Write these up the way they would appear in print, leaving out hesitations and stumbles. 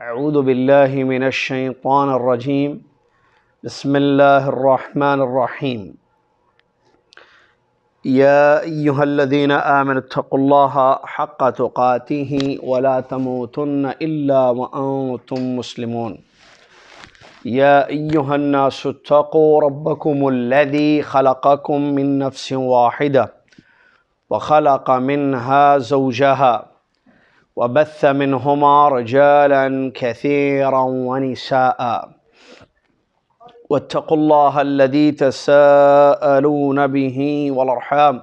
اعوذ باللہ من الشیطان الرجیم بسم اللہ الرحمن الرحیم یا ایہا الذین آمنوا اتقوا اللہ حق تقاتہ ولا تموتن الا وانتم مسلمون یا ایہا الناس اتقوا ربکم الذی خلقکم من نفس واحدہ وخلق منها زوجہا وبث منهما رجالا كثيرا ونساء واتقوا الله الذي تساءلون به والأرحام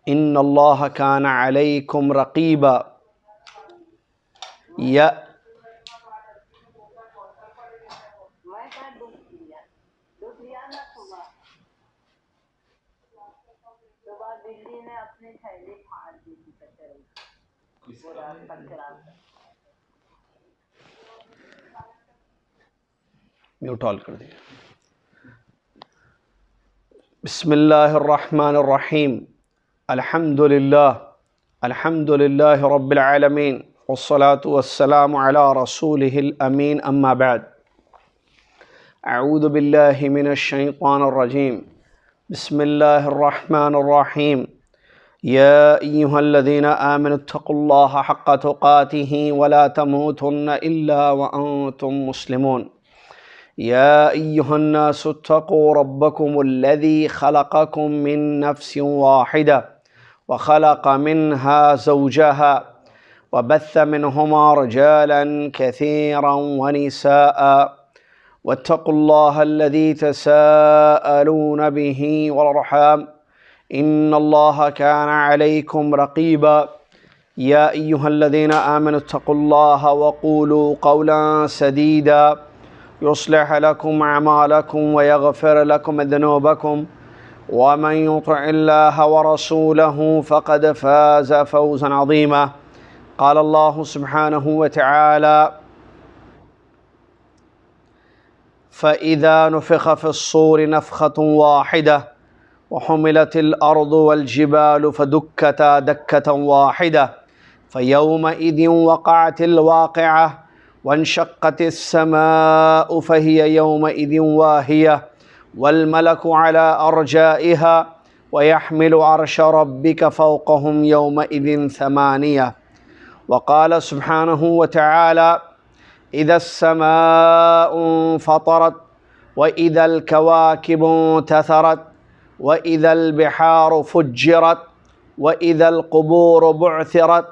إن الله كان عليكم رقيبا يا میوٹ آل کر دیا۔ بسم اللہ الرحمن الرحیم الحمد للہ رب العالمین والصلاة والسلام علی رسولہ الامین اما بعد اعوذ باللہ من الشیطان الرجیم بسم اللہ الرحمن الرحیم یا ایہا الذین آمنوا اتقوا اللہ حق تقاتہ ولا تموتن الا وانتم مسلمون یا ایہا الناس اتقوا ربکم الذی خلقکم من نفس واحدہ وخلق منها زوجہا وبث منہما رجالا کثیرا ونساء واتقوا اللہ الذی تساءلون به والارحام ان اللہ کان علیکم رقیبا یا ایہا الذین آمنوا اتقوا اللہ وقولوا قولا سدیدا يصلح لكم أعمالكم ويغفر لكم ذنوبكم ومن يطع الله ورسوله فقد فاز فوزا عظيما قال الله سبحانه وتعالى فإذا نفخ في الصور نفخة واحدة وحملت الأرض والجبال فدكتا دكة واحدة فيومئذ وقعت الواقعة وانشقت السماء فهي يومئذ واهية والملك على أرجائها ويحمل عرش ربك فوقهم يومئذ ثمانية وقال سبحانه وتعالى إذا السماء انفطرت وإذا الكواكب انتثرت وإذا البحار فجرت وإذا القبور بعثرت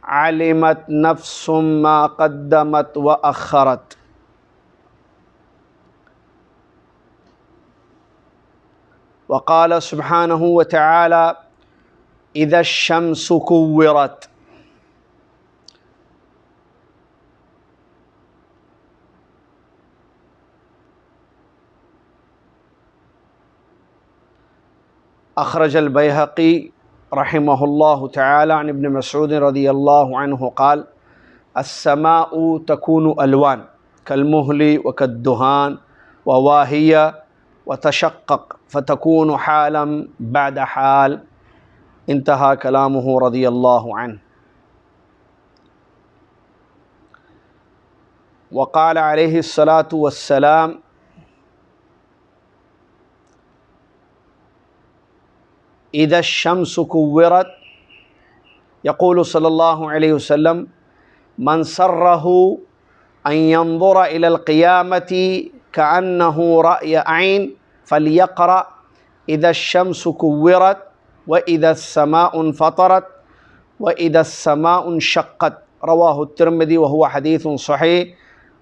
علمت نفس ما قدمت وأخرت وقال سبحانه وتعالى إذا الشمس كورت أخرج البيهقي رحمه الله تعالى عن ابن مسعود رضي الله عنه قال السماء تكون ألوان كالمهل وكالدهان وواهية وتشقق فتكون حالا بعد حال انتهى كلامه رضي الله عنه وقال عليه الصلاة والسلام إذا الشمس كورت يقول صلى الله عليه وسلم من سره أن ينظر إلى القيامة كأنه رأي عين فليقرأ إذا الشمس كورت وإذا السماء انفطرت وإذا السماء انشقت رواه الترمذي وهو حديث صحيح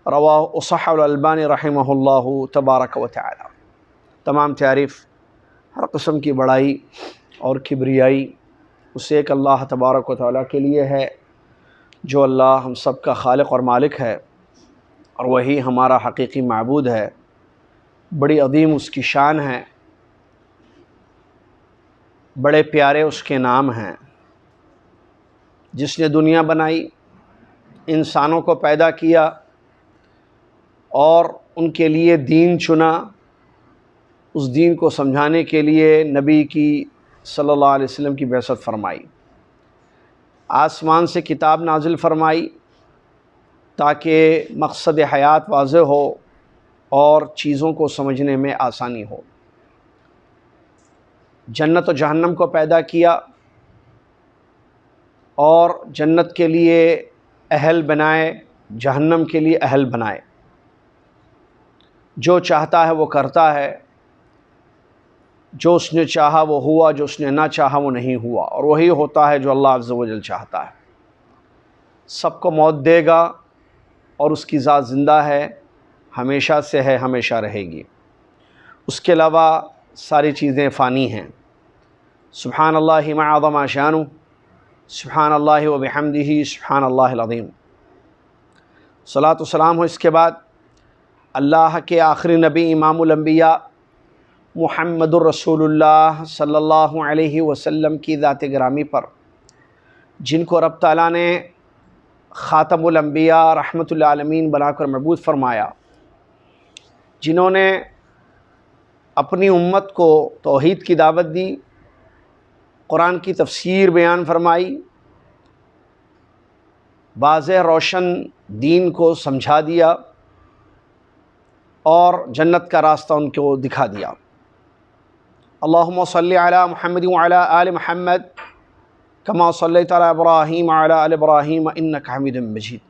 رواه صححه الألباني رحمه الله تبارك وتعالى۔ تمام تعریف ہر قسم کی بڑائی اور کبریائی اس ایک اللہ تبارک و تعالیٰ کے لیے ہے جو اللہ ہم سب کا خالق اور مالک ہے اور وہی ہمارا حقیقی معبود ہے۔ بڑی عظیم اس کی شان ہے، بڑے پیارے اس کے نام ہیں۔ جس نے دنیا بنائی، انسانوں کو پیدا کیا اور ان کے لیے دین چنا، اس دین کو سمجھانے کے لیے نبی کی صلی اللہ علیہ وسلم کی بعثت فرمائی، آسمان سے کتاب نازل فرمائی تاکہ مقصد حیات واضح ہو اور چیزوں کو سمجھنے میں آسانی ہو۔ جنت و جہنم کو پیدا کیا اور جنت کے لیے اہل بنائے، جہنم کے لیے اہل بنائے۔ جو چاہتا ہے وہ کرتا ہے، جو اس نے چاہا وہ ہوا، جو اس نے نہ چاہا وہ نہیں ہوا، اور وہی ہوتا ہے جو اللہ عز و جل چاہتا ہے۔ سب کو موت دے گا اور اس کی ذات زندہ ہے، ہمیشہ سے ہے، ہمیشہ رہے گی۔ اس کے علاوہ ساری چیزیں فانی ہیں۔ سبحان اللہ ما عظم شانہ، سبحان اللہ و بحمدہ، سبحان اللہ العظیم۔ صلاۃ و سلام ہو اس کے بعد اللہ کے آخری نبی امام الانبیاء محمد الرسول اللہ صلی اللہ علیہ وسلم کی ذات گرامی پر، جن کو رب تعالیٰ نے خاتم الانبیاء رحمۃ للعالمین بنا کر مبعوث فرمایا، جنہوں نے اپنی امت کو توحید کی دعوت دی، قرآن کی تفسیر بیان فرمائی، واضح روشن دین کو سمجھا دیا اور جنت کا راستہ ان کو دکھا دیا۔ اللہم صلی علی محمد وعلی آل محمد کما صلیت علی ابراہیم وعلی آل ابراہیم انک حمید مجید۔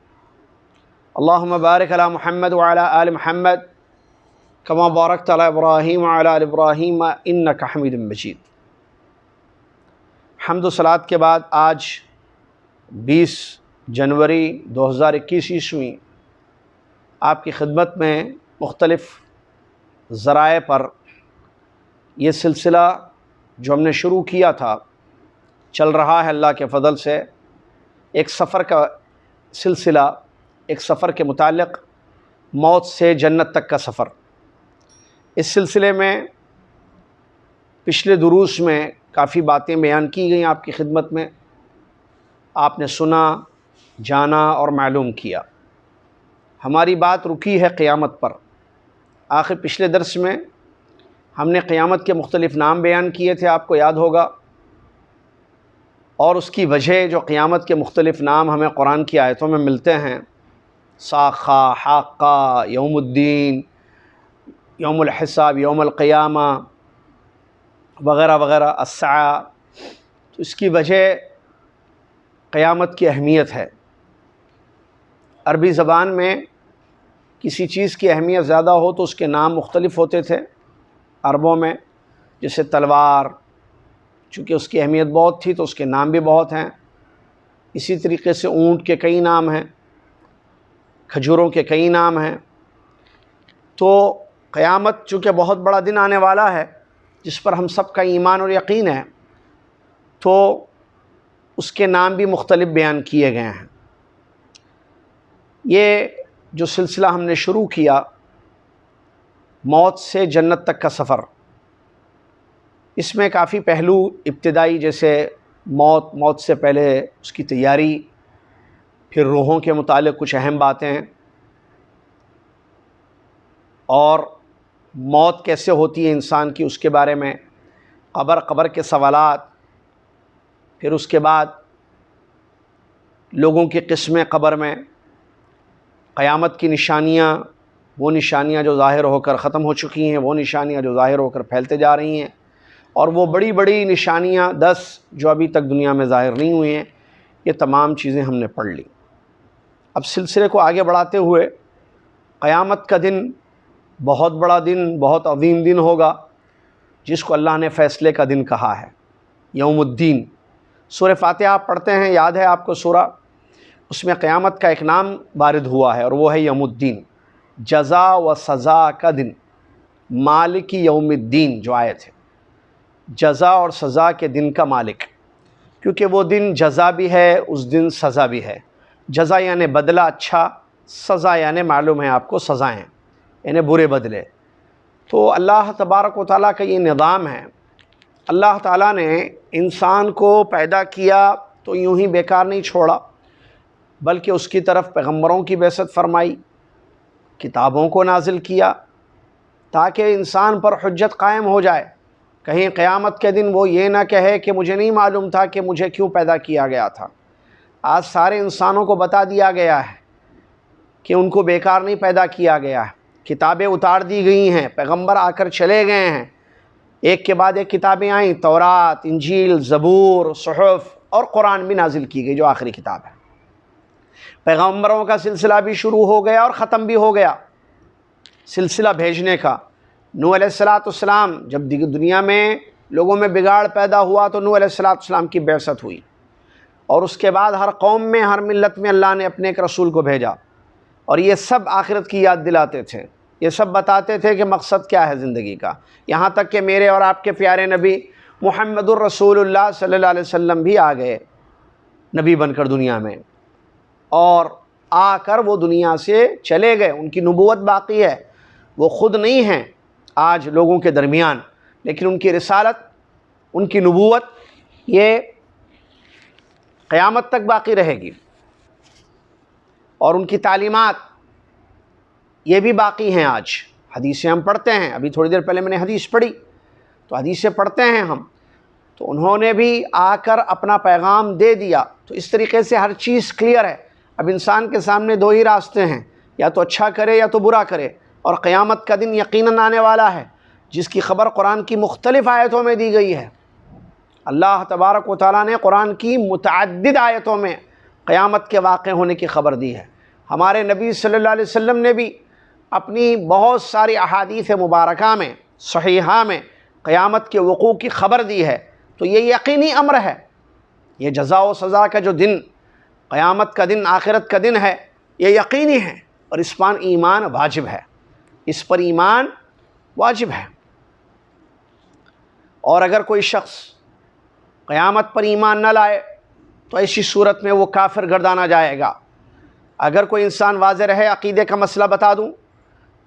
اللہم بارک علی محمد وعلی آل محمد کما بارکت علی ابراہیم وعلی آل ابراہیم انک حمید مجید۔ حمد و صلوات کے بعد آج 20 جنوری 2021 عیسوی آپ کی خدمت میں مختلف ذرائع پر یہ سلسلہ جو ہم نے شروع کیا تھا چل رہا ہے اللہ کے فضل سے، ایک سفر کا سلسلہ، ایک سفر کے متعلق، موت سے جنت تک کا سفر۔ اس سلسلے میں پچھلے دروس میں کافی باتیں بیان کی گئیں آپ کی خدمت میں، آپ نے سنا، جانا اور معلوم کیا۔ ہماری بات رکی ہے قیامت پر۔ آخر پچھلے درس میں ہم نے قیامت کے مختلف نام بیان کیے تھے، آپ کو یاد ہوگا، اور اس کی وجہ جو قیامت کے مختلف نام ہمیں قرآن کی آیتوں میں ملتے ہیں، صاخہ، حاقہ، یوم الدین، یوم الحساب، یوم القیامہ وغیرہ وغیرہ، الساعہ، تو اس کی وجہ قیامت کی اہمیت ہے۔ عربی زبان میں کسی چیز کی اہمیت زیادہ ہو تو اس کے نام مختلف ہوتے تھے عربوں میں، جیسے تلوار، چونکہ اس کی اہمیت بہت تھی تو اس کے نام بھی بہت ہیں۔ اسی طریقے سے اونٹ کے کئی نام ہیں، کھجوروں کے کئی نام ہیں۔ تو قیامت چونکہ بہت بڑا دن آنے والا ہے جس پر ہم سب کا ایمان اور یقین ہے، تو اس کے نام بھی مختلف بیان کیے گئے ہیں۔ یہ جو سلسلہ ہم نے شروع کیا، موت سے جنت تک کا سفر، اس میں کافی پہلو ابتدائی، جیسے موت سے پہلے اس کی تیاری، پھر روحوں کے متعلق کچھ اہم باتیں، اور موت کیسے ہوتی ہے انسان کی اس کے بارے میں، قبر کے سوالات، پھر اس کے بعد لوگوں کی قسمیں قبر میں، قیامت کی نشانیاں، وہ نشانیاں جو ظاہر ہو کر ختم ہو چکی ہیں، وہ نشانیاں جو ظاہر ہو کر پھیلتے جا رہی ہیں، اور وہ بڑی بڑی نشانیاں 10 جو ابھی تک دنیا میں ظاہر نہیں ہوئی ہیں، یہ تمام چیزیں ہم نے پڑھ لی۔ اب سلسلے کو آگے بڑھاتے ہوئے، قیامت کا دن بہت بڑا دن، بہت عظیم دن ہوگا، جس کو اللہ نے فیصلے کا دن کہا ہے، یوم الدین۔ سورہ فاتحہ آپ پڑھتے ہیں، یاد ہے آپ کو سورہ، اس میں قیامت کا ایک نام وارد ہوا ہے اور وہ ہے یوم الدین، جزا و سزا کا دن، مالک یوم الدین جو آیت ہے، جزا اور سزا کے دن کا مالک، کیونکہ وہ دن جزا بھی ہے، اس دن سزا بھی ہے۔ جزا یعنی بدلہ اچھا، سزا یعنی معلوم ہے آپ کو سزائیں، یعنی برے بدلے۔ تو اللہ تبارک و تعالیٰ کا یہ نظام ہے۔ اللہ تعالیٰ نے انسان کو پیدا کیا تو یوں ہی بیکار نہیں چھوڑا، بلکہ اس کی طرف پیغمبروں کی بعثت فرمائی، کتابوں کو نازل کیا، تاکہ انسان پر حجت قائم ہو جائے۔ کہیں قیامت کے دن وہ یہ نہ کہے کہ مجھے نہیں معلوم تھا کہ مجھے کیوں پیدا کیا گیا تھا۔ آج سارے انسانوں کو بتا دیا گیا ہے کہ ان کو بیکار نہیں پیدا کیا گیا ہے، کتابیں اتار دی گئی ہیں، پیغمبر آ کر چلے گئے ہیں، ایک کے بعد ایک کتابیں آئیں، تورات، انجیل، زبور، صحف، اور قرآن بھی نازل کی گئی جو آخری کتاب ہے۔ پیغمبروں کا سلسلہ بھی شروع ہو گیا اور ختم بھی ہو گیا، سلسلہ بھیجنے کا۔ نوح علیہ السلام جب دنیا میں لوگوں میں بگاڑ پیدا ہوا تو نوح علیہ السلام کی بعثت ہوئی، اور اس کے بعد ہر قوم میں، ہر ملت میں اللہ نے اپنے ایک رسول کو بھیجا، اور یہ سب آخرت کی یاد دلاتے تھے، یہ سب بتاتے تھے کہ مقصد کیا ہے زندگی کا، یہاں تک کہ میرے اور آپ کے پیارے نبی محمد الرسول اللہ صلی اللہ علیہ وسلم بھی آ گئے نبی بن کر دنیا میں، اور آ کر وہ دنیا سے چلے گئے، ان کی نبوت باقی ہے، وہ خود نہیں ہیں آج لوگوں کے درمیان، لیکن ان کی رسالت، ان کی نبوت یہ قیامت تک باقی رہے گی، اور ان کی تعلیمات یہ بھی باقی ہیں۔ آج حدیثیں ہم پڑھتے ہیں، ابھی تھوڑی دیر پہلے میں نے حدیث پڑھی، تو حدیثیں پڑھتے ہیں ہم، تو انہوں نے بھی آ کر اپنا پیغام دے دیا، تو اس طریقے سے ہر چیز کلیئر ہے۔ اب انسان کے سامنے دو ہی راستے ہیں، یا تو اچھا کرے یا تو برا کرے، اور قیامت کا دن یقیناً آنے والا ہے جس کی خبر قرآن کی مختلف آیتوں میں دی گئی ہے۔ اللہ تبارک و تعالیٰ نے قرآن کی متعدد آیتوں میں قیامت کے واقع ہونے کی خبر دی ہے۔ ہمارے نبی صلی اللہ علیہ وسلم نے بھی اپنی بہت ساری احادیث مبارکہ میں، صحیحہ میں قیامت کے وقوع کی خبر دی ہے، تو یہ یقینی امر ہے۔ یہ جزا و سزا کا جو دن، قیامت کا دن، آخرت کا دن ہے، یہ یقینی ہے، اور اس پر ایمان واجب ہے، اس پر ایمان واجب ہے۔ اور اگر کوئی شخص قیامت پر ایمان نہ لائے تو ایسی صورت میں وہ کافر گردانا جائے گا۔ اگر کوئی انسان، واضح رہے عقیدے کا مسئلہ بتا دوں،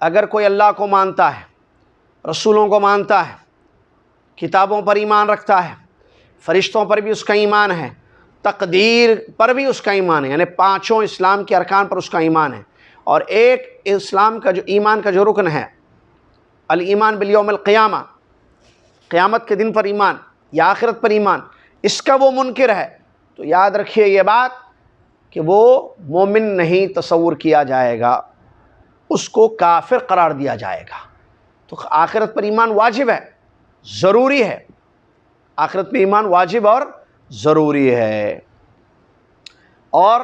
اگر کوئی اللہ کو مانتا ہے، رسولوں کو مانتا ہے، کتابوں پر ایمان رکھتا ہے، فرشتوں پر بھی اس کا ایمان ہے، تقدیر پر بھی اس کا ایمان ہے، یعنی پانچوں اسلام کے ارکان پر اس کا ایمان ہے، اور ایک اسلام کا جو ایمان کا جو رکن ہے، الایمان بالیوم القیامہ، قیامت کے دن پر ایمان یا آخرت پر ایمان، اس کا وہ منکر ہے، تو یاد رکھیے یہ بات کہ وہ مومن نہیں تصور کیا جائے گا، اس کو کافر قرار دیا جائے گا۔ تو آخرت پر ایمان واجب ہے، ضروری ہے، آخرت پہ ایمان واجب اور ضروری ہے۔ اور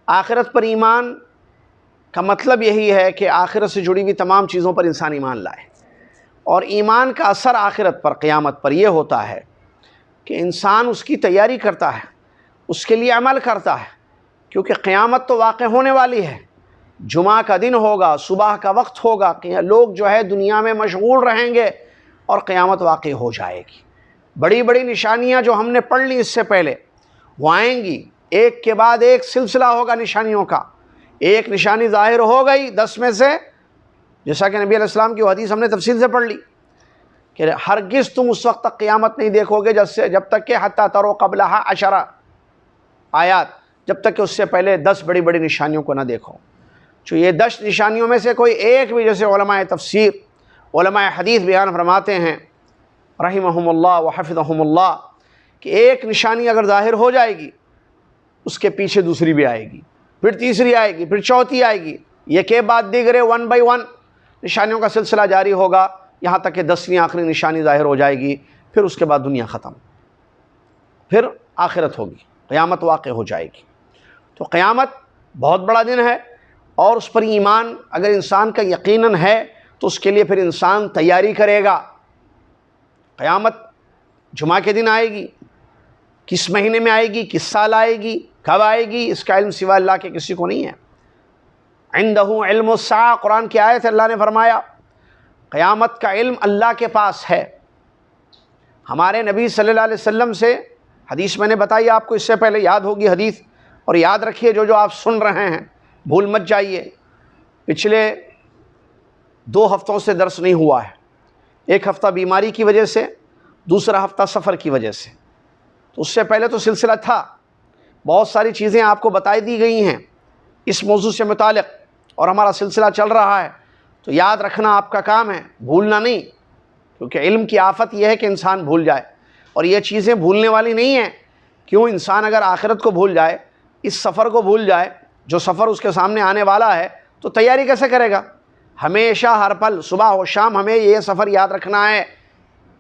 آخرت پر ایمان کا مطلب یہی ہے کہ آخرت سے جڑی ہوئی تمام چیزوں پر انسان ایمان لائے، اور ایمان کا اثر آخرت پر، قیامت پر یہ ہوتا ہے کہ انسان اس کی تیاری کرتا ہے، اس کے لیے عمل کرتا ہے، کیونکہ قیامت تو واقع ہونے والی ہے، جمعہ کا دن ہوگا، صبح کا وقت ہوگا، کہ لوگ جو ہے دنیا میں مشغول رہیں گے اور قیامت واقع ہو جائے گی۔ بڑی بڑی نشانیاں جو ہم نے پڑھ لی اس سے پہلے وہ آئیں گی، ایک کے بعد ایک سلسلہ ہوگا نشانیوں کا، ایک نشانی ظاہر ہو گئی 10 میں سے، جیسا کہ نبی علیہ السلام کی وہ حدیث ہم نے تفصیل سے پڑھ لی کہ ہرگز تم اس وقت تک قیامت نہیں دیکھو گے جب تک کہ حتی تروا قبلہا 10 آیات، جب تک کہ اس سے پہلے 10 بڑی بڑی نشانیوں کو نہ دیکھو۔ جو یہ 10 نشانیوں میں سے کوئی ایک بھی، جیسے علماء تفسیر، علماء حدیث بیان فرماتے ہیں رحمہم اللہ وحفظہم اللہ، کہ ایک نشانی اگر ظاہر ہو جائے گی، اس کے پیچھے دوسری بھی آئے گی، پھر تیسری آئے گی، پھر چوتھی آئے گی، یہ کے بعد دیگرے 1 بائی 1 نشانیوں کا سلسلہ جاری ہوگا، یہاں تک کہ 10ویں آخری نشانی ظاہر ہو جائے گی، پھر اس کے بعد دنیا ختم، پھر آخرت ہوگی، قیامت واقع ہو جائے گی۔ تو قیامت بہت بڑا دن ہے، اور اس پر ایمان اگر انسان کا یقیناً ہے تو اس کے لیے پھر انسان تیاری کرے گا۔ قیامت جمعہ کے دن آئے گی، کس مہینے میں آئے گی، کس سال آئے گی، کب آئے گی، اس کا علم سوا اللہ کے کسی کو نہیں ہے۔ عندہ علم الساعہ، قرآن کی آیت اللہ نے فرمایا قیامت کا علم اللہ کے پاس ہے۔ ہمارے نبی صلی اللہ علیہ وسلم سے حدیث میں نے بتائی آپ کو، اس سے پہلے یاد ہوگی حدیث، اور یاد رکھیے جو آپ سن رہے ہیں بھول مت جائیے۔ پچھلے 2 ہفتوں سے درس نہیں ہوا ہے، ایک ہفتہ بیماری کی وجہ سے، دوسرا ہفتہ سفر کی وجہ سے، تو اس سے پہلے تو سلسلہ تھا، بہت ساری چیزیں آپ کو بتائی دی گئی ہیں اس موضوع سے متعلق، اور ہمارا سلسلہ چل رہا ہے، تو یاد رکھنا آپ کا کام ہے، بھولنا نہیں، کیونکہ علم کی آفت یہ ہے کہ انسان بھول جائے، اور یہ چیزیں بھولنے والی نہیں ہیں۔ کیوں؟ انسان اگر آخرت کو بھول جائے، اس سفر کو بھول جائے، جو سفر اس کے سامنے آنے والا ہے تو تیاری کیسے کرے گا؟ ہمیشہ ہر پل صبح و شام ہمیں یہ سفر یاد رکھنا ہے،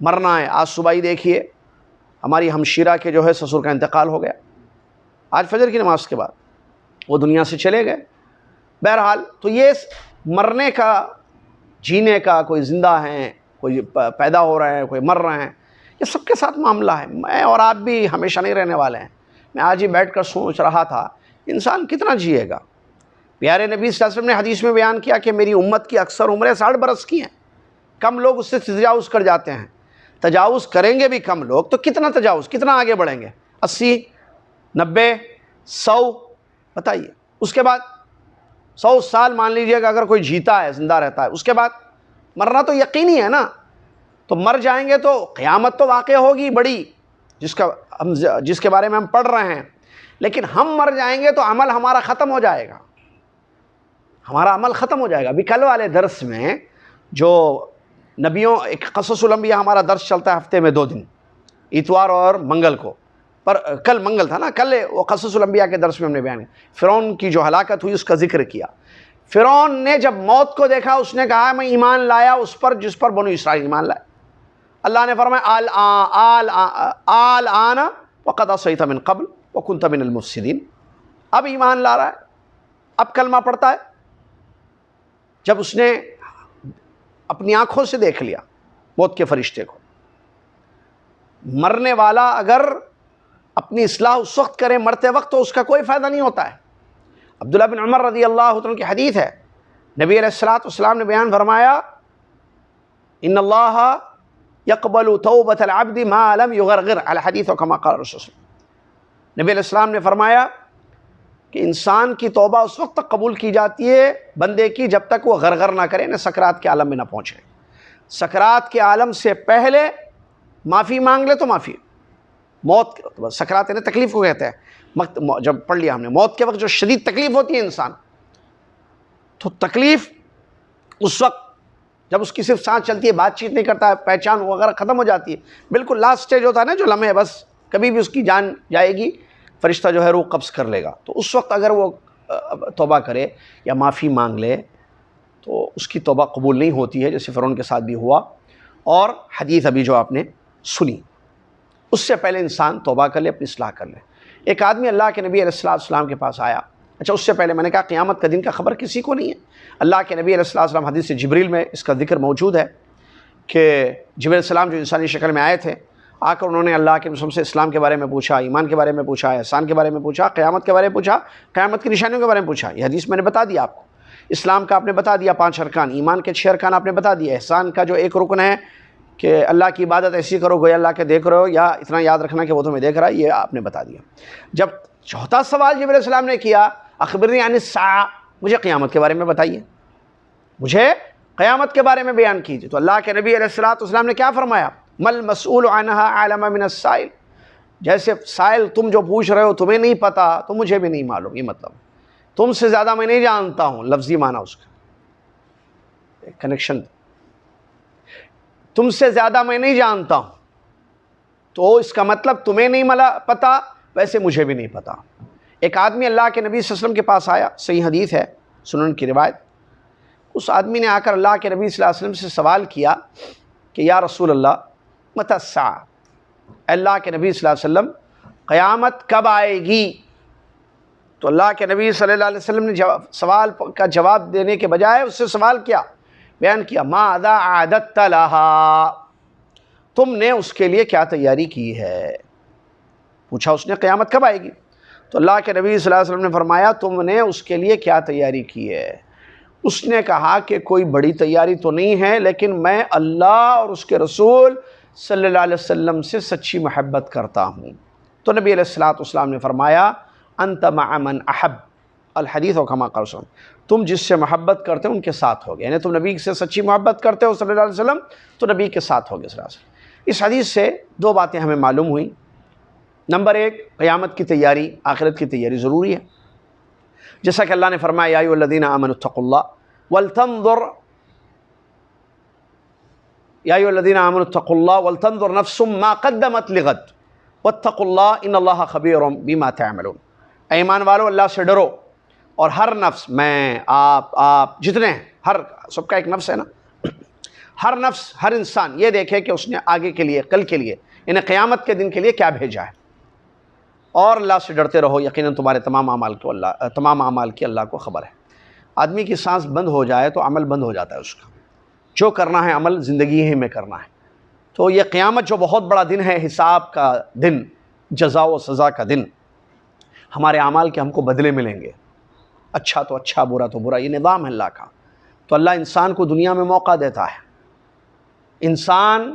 مرنا ہے۔ آج صبح ہی دیکھیے ہماری ہمشیرہ کے جو ہے سسر کا انتقال ہو گیا، آج فجر کی نماز کے بعد وہ دنیا سے چلے گئے۔ بہرحال تو یہ مرنے کا، جینے کا، کوئی زندہ ہیں، کوئی پیدا ہو رہے ہیں، کوئی مر رہے ہیں، یہ سب کے ساتھ معاملہ ہے۔ میں اور آپ بھی ہمیشہ نہیں رہنے والے ہیں۔ میں آج ہی بیٹھ کر سوچ رہا تھا انسان کتنا جیے گا۔ پیارے نبی صلی اللہ علیہ وسلم نے حدیث میں بیان کیا کہ میری امت کی اکثر عمریں 60 برس کی ہیں، کم لوگ اس سے تجاوز کر جاتے ہیں۔ تجاوز کریں گے بھی کم لوگ تو کتنا تجاوز، کتنا آگے بڑھیں گے؟ 80، 90، 100، بتائیے۔ اس کے بعد 100 سال مان لیجئے کہ اگر کوئی جیتا ہے، زندہ رہتا ہے، اس کے بعد مرنا تو یقینی ہے نا۔ تو مر جائیں گے تو قیامت تو واقع ہوگی بڑی، جس کے بارے میں ہم پڑھ رہے ہیں، لیکن ہم مر جائیں گے تو عمل ہمارا ختم ہو جائے گا، ہمارا عمل ختم ہو جائے گا۔ ابھی کل والے درس میں جو نبیوں، ایک قصص الانبیاء ہمارا درس چلتا ہے ہفتے میں 2 دن، اتوار اور منگل کو، پر کل منگل تھا نا، کل وہ قصص الانبیاء کے درس میں ہم نے بیان کیا فرعون کی جو ہلاکت ہوئی اس کا ذکر کیا۔ فرعون نے جب موت کو دیکھا اس نے کہا میں ایمان لایا اس پر جس پر بنو اسرائیل ایمان لائے۔ اللہ نے فرمایا الآن وقد عصیت من قبل وکنت من المفسدین، اب ایمان لا رہا ہے، اب کلمہ پڑھتا ہے۔ جب اس نے اپنی آنکھوں سے دیکھ لیا موت کے فرشتے کو، مرنے والا اگر اپنی اصلاح اس وقت کرے مرتے وقت تو اس کا کوئی فائدہ نہیں ہوتا ہے۔ عبداللہ بن عمر رضی اللہ عنہ کی حدیث ہے، نبی علیہ الصلوۃ والسلام نے بیان فرمایا ان اللہ یقبل توبۃ العبد ما لم یغرغر الحدیث کما قال رسول اللہ۔ نبی علیہ السلام نے فرمایا کہ انسان کی توبہ اس وقت تک قبول کی جاتی ہے بندے کی جب تک وہ غرغر نہ کرے، سکرات کے عالم میں نہ پہنچے۔ سکرات کے عالم سے پہلے معافی مانگ لے تو معافی، موت سکرات یعنی تکلیف کو کہتے ہیں، جب پڑھ لیا ہم نے موت کے وقت جو شدید تکلیف ہوتی ہے انسان، تو تکلیف اس وقت جب اس کی صرف سانس چلتی ہے، بات چیت نہیں کرتا ہے، پہچان وغیرہ ختم ہو جاتی ہے، بالکل لاسٹ سٹیج ہوتا ہے نا جو لمحے بس کبھی بھی اس کی جان جائے گی، فرشتہ جو ہے روح قبض کر لے گا، تو اس وقت اگر وہ توبہ کرے یا معافی مانگ لے تو اس کی توبہ قبول نہیں ہوتی ہے، جیسے فرعون کے ساتھ بھی ہوا۔ اور حدیث ابھی جو آپ نے سنی، اس سے پہلے انسان توبہ کر لے، اپنی اصلاح کر لے۔ ایک آدمی اللہ کے نبی علیہ السلام کے پاس آیا، اچھا اس سے پہلے میں نے کہا قیامت کا دن کا خبر کسی کو نہیں ہے۔ اللہ کے نبی علیہ السلام حدیث جبریل میں اس کا ذکر موجود ہے کہ جبریل السلام جو انسانی شکل میں آئے تھے، آ کر انہوں نے اللہ کے رسول سے اسلام کے بارے میں پوچھا، ایمان کے بارے میں پوچھا، احسان کے بارے میں پوچھا، قیامت کے بارے میں پوچھا، قیامت کی نشانیوں کے بارے میں پوچھا۔ یہ حدیث میں نے بتا دیا آپ کو۔ اسلام کا آپ نے بتا دیا 5 ارکان، ایمان کے 6 ارکان آپ نے بتا دیا، احسان کا جو ایک رکن ہے کہ اللہ کی عبادت ایسی کرو گویا اللہ کے دیکھ رہے ہو، یا اتنا یاد رکھنا کہ وہ تمہیں دیکھ رہا ہے، یہ آپ نے بتا دیا۔ جب چوتھا سوال جبریل علیہ السلام نے کیا، اخبرنی عن الساعہ، مجھے قیامت کے بارے میں بتائیے، مجھے قیامت کے بارے میں بیان کیجیے، تو اللہ کے نبی علیہ السلام نے کیا فرمایا، مل مسئول عنہا اعلم من السائل، جیسے سائل تم جو پوچھ رہے ہو تمہیں نہیں پتا تو مجھے بھی نہیں معلوم، یہ مطلب تم سے زیادہ میں نہیں جانتا ہوں، لفظی معنی اس کا کنیکشن، تم سے زیادہ میں نہیں جانتا ہوں، تو اس کا مطلب تمہیں نہیں پتا ویسے مجھے بھی نہیں پتا۔ ایک آدمی اللہ کے نبی صلی اللہ علیہ وسلم کے پاس آیا، صحیح حدیث ہے، سنن کی روایت، اس آدمی نے آ کر اللہ کے نبی صلی اللہ علیہ وسلم سے سوال کیا کہ یا رسول اللہ متی الساعہ، اللہ کے نبی صلی اللہ علیہ وسلم قیامت کب آئے گی؟ تو اللہ کے نبی صلی اللہ علیہ وسلم نے سوال کا جواب دینے کے بجائے اس سے سوال کیا، بیان کیا، ماذا اعددت لہا، تم نے اس کے لیے کیا تیاری کی ہے؟ پوچھا اس نے قیامت کب آئے گی، تو اللہ کے نبی صلی اللہ علیہ وسلم نے فرمایا تم نے اس کے لیے کیا تیاری کی ہے؟ اس نے کہا کہ کوئی بڑی تیاری تو نہیں ہے، لیکن میں اللہ اور اس کے رسول صلی اللہ علیہ وسلم سے سچی محبت کرتا ہوں۔ تو نبی علیہ السلام نے فرمایا انت مع من احب الحدیث و کما قال رسول، تم جس سے محبت کرتے ہو ان کے ساتھ ہوگے، یعنی تم نبی سے سچی محبت کرتے ہو صلی اللہ علیہ وسلم تو نبی کے ساتھ ہوگے صلی اللہ علیہ وسلم۔ اس حدیث سے 2 باتیں ہمیں معلوم ہوئیں۔ نمبر 1، قیامت کی تیاری، آخرت کی تیاری ضروری ہے، جیسا کہ اللہ نے فرمایا یا ایھا الذین آمنوا اتقوا اللہ ولتنظر، یا ایھا الذین آمنوا اتقوا اللہ ولتنظر نفس ما قدمت لغد واتقوا اللہ ان اللہ خبیر بما تعملون، اے ایمان والو اللہ سے ڈرو اور ہر نفس، میں، آپ جتنے ہیں، ہر سب کا ایک نفس ہے نا، ہر نفس، ہر انسان یہ دیکھے کہ اس نے آگے کے لیے، کل کے لیے، یعنی قیامت کے دن کے لیے کیا بھیجا ہے، اور اللہ سے ڈرتے رہو، یقیناً تمہارے تمام اعمال کی اللہ کو خبر ہے۔ آدمی کی سانس بند ہو جائے تو عمل بند ہو جاتا ہے اس کا، جو کرنا ہے عمل زندگی ہی میں کرنا ہے۔ تو یہ قیامت جو بہت بڑا دن ہے، حساب کا دن، جزا و سزا کا دن، ہمارے اعمال کے ہم کو بدلے ملیں گے، اچھا تو اچھا، برا تو برا، یہ نظام ہے اللہ کا۔ تو اللہ انسان کو دنیا میں موقع دیتا ہے، انسان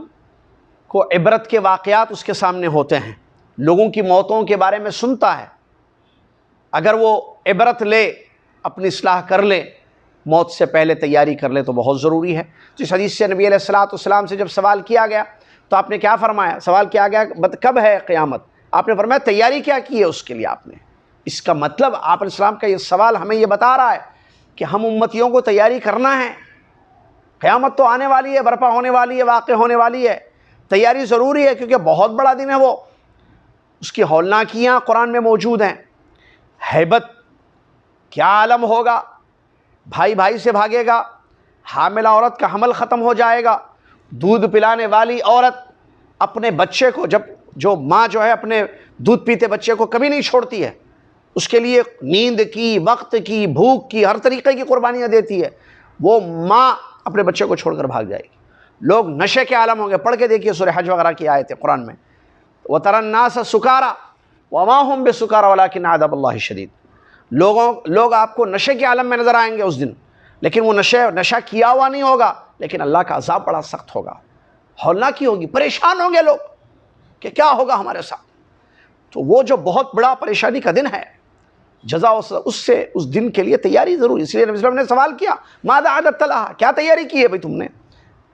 کو عبرت کے واقعات اس کے سامنے ہوتے ہیں، لوگوں کی موتوں کے بارے میں سنتا ہے، اگر وہ عبرت لے، اپنی اصلاح کر لے، موت سے پہلے تیاری کر لے تو بہت ضروری ہے۔ تو اس حدیث سے نبی علیہ السلام سے جب سوال کیا گیا تو آپ نے کیا فرمایا؟ سوال کیا گیا کب ہے قیامت؟ آپ نے فرمایا تیاری کیا کی ہے اس کے لیے آپ نے۔ اس کا مطلب آپ علیہ السلام کا یہ سوال ہمیں یہ بتا رہا ہے کہ ہم امتیوں کو تیاری کرنا ہے، قیامت تو آنے والی ہے، برپا ہونے والی ہے، واقع ہونے والی ہے، تیاری ضروری ہے، کیونکہ بہت بڑا دن ہے وہ، اس کی ہولناکیاں قرآن میں موجود ہیں، ہیبت، کیا عالم ہوگا، بھائی بھائی سے بھاگے گا، حاملہ عورت کا حمل ختم ہو جائے گا، دودھ پلانے والی عورت اپنے بچے کو، جو ماں جو ہے اپنے دودھ پیتے بچے کو کبھی نہیں چھوڑتی ہے، اس کے لیے نیند کی، وقت کی، بھوک کی، ہر طریقے کی قربانیاں دیتی ہے، وہ ماں اپنے بچے کو چھوڑ کر بھاگ جائے گی۔ لوگ نشے کے عالم ہوں گے، پڑھ کے دیکھیے سورہ حج وغیرہ کی آیتیں قرآن میں، وَتَرَى النَّاسَ سُكَارَىٰ وَمَا هُمْ بِسُكَارَىٰ وَلَٰكِنَّ عَذَابَ اللَّهِ شَدِيدٌ۔ لوگ آپ کو نشے کے عالم میں نظر آئیں گے اس دن، لیکن وہ نشہ کیا ہوا نہیں ہوگا، لیکن اللہ کا عذاب بڑا سخت ہوگا، ہولناکی ہوگی، پریشان ہوں گے لوگ کہ کیا ہوگا ہمارے ساتھ۔ تو وہ جو بہت بڑا پریشانی کا دن ہے، جزا اس دن کے لیے تیاری ضروری، اس لیے نبی صلی اللہ علیہ وسلم نے سوال کیا، ماذا اعددت لها، کیا تیاری کی ہے بھئی تم نے؟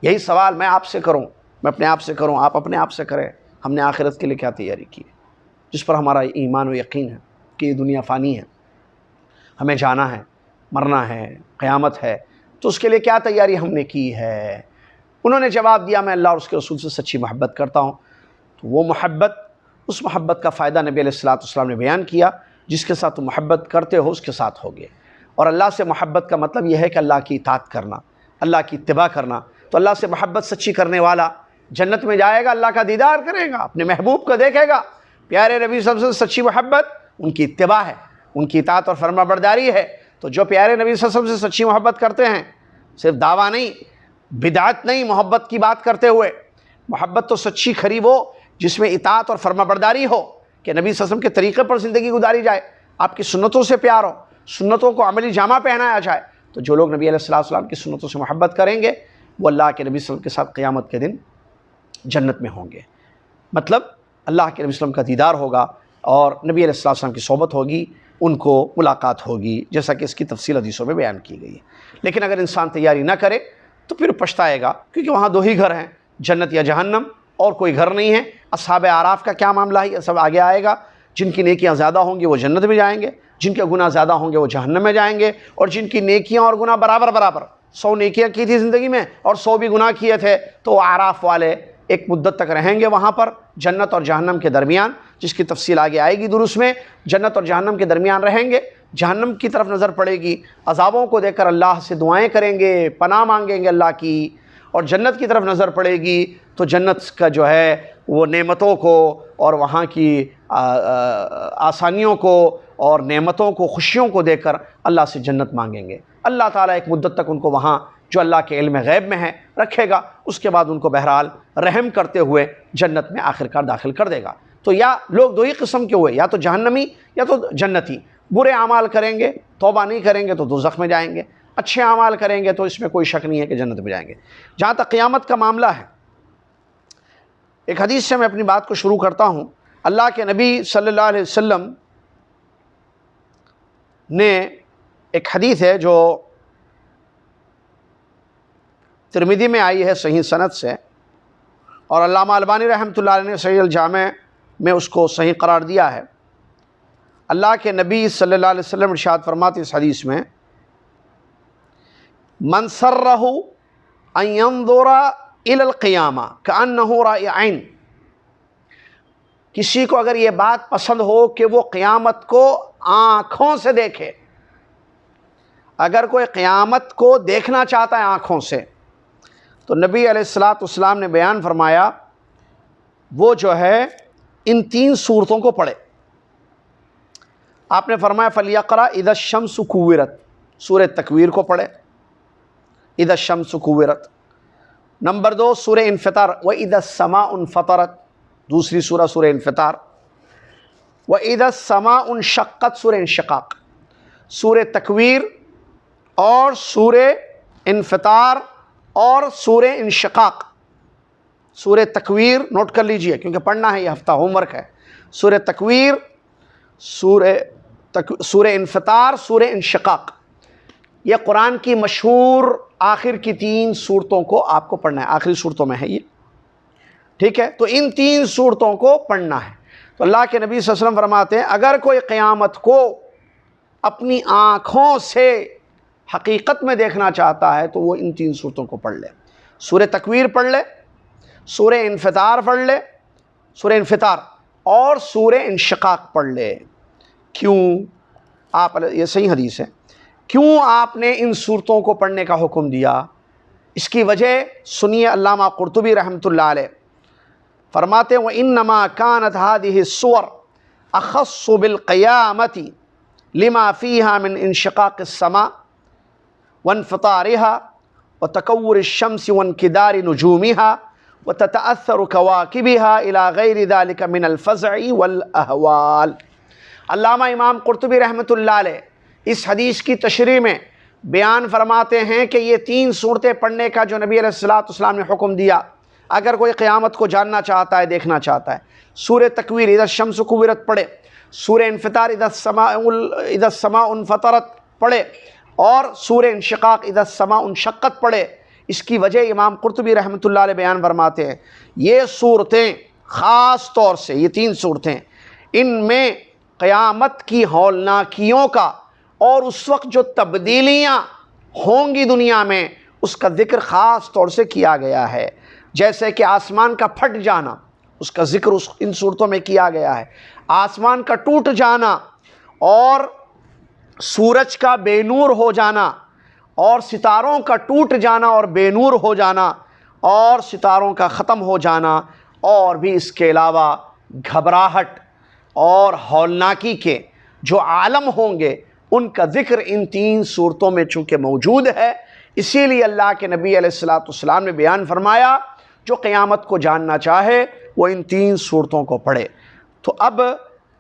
یہی سوال میں آپ سے کروں، میں اپنے آپ سے کروں، آپ اپنے آپ سے کریں، ہم نے آخرت کے لیے کیا تیاری کی ہے، جس پر ہمارا ایمان و یقین ہے کہ یہ دنیا فانی ہے، ہمیں جانا ہے، مرنا ہے، قیامت ہے، تو اس کے لیے کیا تیاری ہم نے کی ہے؟ انہوں نے جواب دیا، میں اللہ اور اس کے رسول سے سچی محبت کرتا ہوں۔ تو وہ محبت، اس محبت کا فائدہ نبی علیہ السلام نے بیان کیا، جس کے ساتھ تم محبت کرتے ہو اس کے ساتھ ہوگے۔ اور اللہ سے محبت کا مطلب یہ ہے کہ اللہ کی اطاعت کرنا، اللہ کی اتباع کرنا۔ تو اللہ سے محبت سچی کرنے والا جنت میں جائے گا، اللہ کا دیدار کرے گا، اپنے محبوب کو دیکھے گا۔ پیارے نبی صلی اللہ علیہ وسلم سے سچی محبت ان کی اتباع ہے، ان کی اطاعت اور فرما برداری ہے۔ تو جو پیارے نبی صلی اللہ علیہ وسلم سے سچی محبت کرتے ہیں، صرف دعویٰ نہیں، بدعت نہیں، محبت کی بات کرتے ہوئے، محبت تو سچی کھری وہ جس میں اطاعت اور فرما برداری ہو، کہ نبی صلی اللہ علیہ وسلم کے طریقے پر زندگی گزاری جائے، آپ کی سنتوں سے پیار ہو، سنتوں کو عملی جامہ پہنایا جائے۔ تو جو لوگ نبی علیہ السلام کی سنتوں سے محبت کریں گے، وہ اللہ کے نبی صلی اللہ علیہ وسلم کے ساتھ قیامت کے دن جنت میں ہوں گے۔ مطلب اللہ کے نبی صلی اللہ علیہ وسلم کا دیدار ہوگا اور نبی علیہ السلام کی صحبت ہوگی، ان کو ملاقات ہوگی، جیسا کہ اس کی تفصیل حدیثوں میں بیان کی گئی ہے۔ لیکن اگر انسان تیاری نہ کرے تو پھر پچھتائے گا، کیونکہ وہاں دو ہی گھر ہیں، جنت یا جہنم، اور کوئی گھر نہیں ہے۔ اصحاب اعراف کا کیا معاملہ ہے یہ سب آگے آئے گا۔ جن کی نیکیاں زیادہ ہوں گی وہ جنت میں جائیں گے، جن کے گناہ زیادہ ہوں گے وہ جہنم میں جائیں گے، اور جن کی نیکیاں اور گناہ برابر 100 نیکیاں کی تھی زندگی میں اور 100 بھی گناہ کیے تھے، تو وہ اعراف والے ایک مدت تک رہیں گے وہاں پر جنت اور جہنم کے درمیان، جس کی تفصیل آگے آئے گی دروس میں۔ جنت اور جہنم کے درمیان رہیں گے، جہنم کی طرف نظر پڑے گی، عذابوں کو دیکھ کر اللہ سے دعائیں کریں گے، پناہ مانگیں گے اللہ کی، اور جنت کی طرف نظر پڑے گی تو جنت کا جو ہے وہ نعمتوں کو اور وہاں کی آسانیوں کو اور نعمتوں کو، خوشیوں کو دیکھ کر اللہ سے جنت مانگیں گے۔ اللہ تعالیٰ ایک مدت تک ان کو وہاں جو اللہ کے علم غیب میں ہے رکھے گا، اس کے بعد ان کو بہرحال رحم کرتے ہوئے جنت میں آخرکار داخل کر دے گا۔ تو یا لوگ دو ہی قسم کے ہوئے، یا تو جہنمی یا تو جنتی۔ برے اعمال کریں گے، توبہ نہیں کریں گے تو دوزخ میں جائیں گے، اچھے اعمال کریں گے تو اس میں کوئی شک نہیں ہے کہ جنت میں جائیں گے۔ جہاں تک قیامت کا معاملہ ہے، ایک حدیث سے میں اپنی بات کو شروع کرتا ہوں۔ اللہ کے نبی صلی اللہ علیہ وسلم نے، ایک حدیث ہے جو ترمذی میں آئی ہے صحیح سند سے، اور علامہ البانی رحمۃ اللہ علیہ نے صحیح الجامع میں اس کو صحیح قرار دیا ہے۔ اللہ کے نبی صلی اللہ علیہ وسلم ارشاد فرماتے اس حدیث میں، من سرہ ان ينظر الى القیامہ کأنہ رأی عین، کسی کو اگر یہ بات پسند ہو کہ وہ قیامت کو آنکھوں سے دیکھے، اگر کوئی قیامت کو دیکھنا چاہتا ہے آنکھوں سے تو نبی علیہ الصلوۃ والسلام نے بیان فرمایا وہ جو ہے ان 3 صورتوں کو پڑھے۔ آپ نے فرمایا فَلْيَقْرَأْ اِذَا الشَّمْسُ كُوِّرَتْ، سورہ تکویر کو پڑھے، اِذَا الشَّمْسُ كُوِّرَتْ۔ نمبر 2 سورہ انفطار، وَإِذَا السَّمَاءُ انفطرت، دوسری سورہ انفطار، وَإِذَا السَّمَاءُ انشقت، سورہ انشقاق۔ سورہ تکویر اور سورہ انفطار اور سورہ انشقاق۔ سورہ تکویر نوٹ کر لیجئے کیونکہ پڑھنا ہے، یہ ہفتہ ہوم ورک ہے۔ سورہ تکویر، سورہ انفطار، سورہ انشقاق، یہ قرآن کی مشہور آخر کی 3 صورتوں کو آپ کو پڑھنا ہے، آخری صورتوں میں ہے یہ، ٹھیک ہے؟ تو ان 3 صورتوں کو پڑھنا ہے۔ تو اللہ کے نبی صلی اللہ علیہ وسلم فرماتے ہیں اگر کوئی قیامت کو اپنی آنکھوں سے حقیقت میں دیکھنا چاہتا ہے تو وہ ان 3 صورتوں کو پڑھ لے، سورہ تکویر پڑھ لے، سورہ انفطار پڑھ لے، سورہ انفطار اور سورہ انشقاق پڑھ لے۔ کیوں آپ، یہ صحیح حدیث ہے، کیوں آپ نے ان صورتوں کو پڑھنے کا حکم دیا؟ اس کی وجہ سنیے، علامہ قرطبی رحمۃ اللہ علیہ فرماتے ہیں وَإِنَّمَا كَانَتْ هَذِهِ السُّوَرُ أَخَصُّ بِالْقِيَامَةِ لِمَا فِيهَا مِنْ انشقاق السَّمَاءِ وانفطارها وتكور الشمس وانكدار نجومها وتتأثر كواكبها إلى غير ذلك من الفزع والأهوال۔ علامہ امام قرطبی رحمۃ اللہ علیہ اس حدیث کی تشریح میں بیان فرماتے ہیں کہ یہ 3 صورتیں پڑھنے کا جو نبی علیہ الصلوۃ والسلام نے حکم دیا اگر کوئی قیامت کو جاننا چاہتا ہے، دیکھنا چاہتا ہے، سورہ تکویر اذا الشمس كورت پڑھے، سورہ انفطار اذا السماء انفطرت پڑھے اور سورہ انشقاق اذا السماء انشقت پڑھے۔ اس کی وجہ امام قرطبی رحمۃ اللہ علیہ بیان فرماتے ہیں یہ صورتیں خاص طور سے، یہ 3 صورتیں، ان میں قیامت کی ہولناکیوں کا اور اس وقت جو تبدیلیاں ہوں گی دنیا میں اس کا ذکر خاص طور سے کیا گیا ہے، جیسے کہ آسمان کا پھٹ جانا، اس کا ذکر ان صورتوں میں کیا گیا ہے، آسمان کا ٹوٹ جانا اور سورج کا بے نور ہو جانا اور ستاروں کا ٹوٹ جانا اور بے نور ہو جانا اور ستاروں کا ختم ہو جانا، اور بھی اس کے علاوہ گھبراہٹ اور ہولناکی کے جو عالم ہوں گے ان کا ذکر ان 3 صورتوں میں چونکہ موجود ہے، اسی لیے اللہ کے نبی علیہ الصلوۃ والسلام نے بیان فرمایا جو قیامت کو جاننا چاہے وہ ان 3 صورتوں کو پڑھے۔ تو اب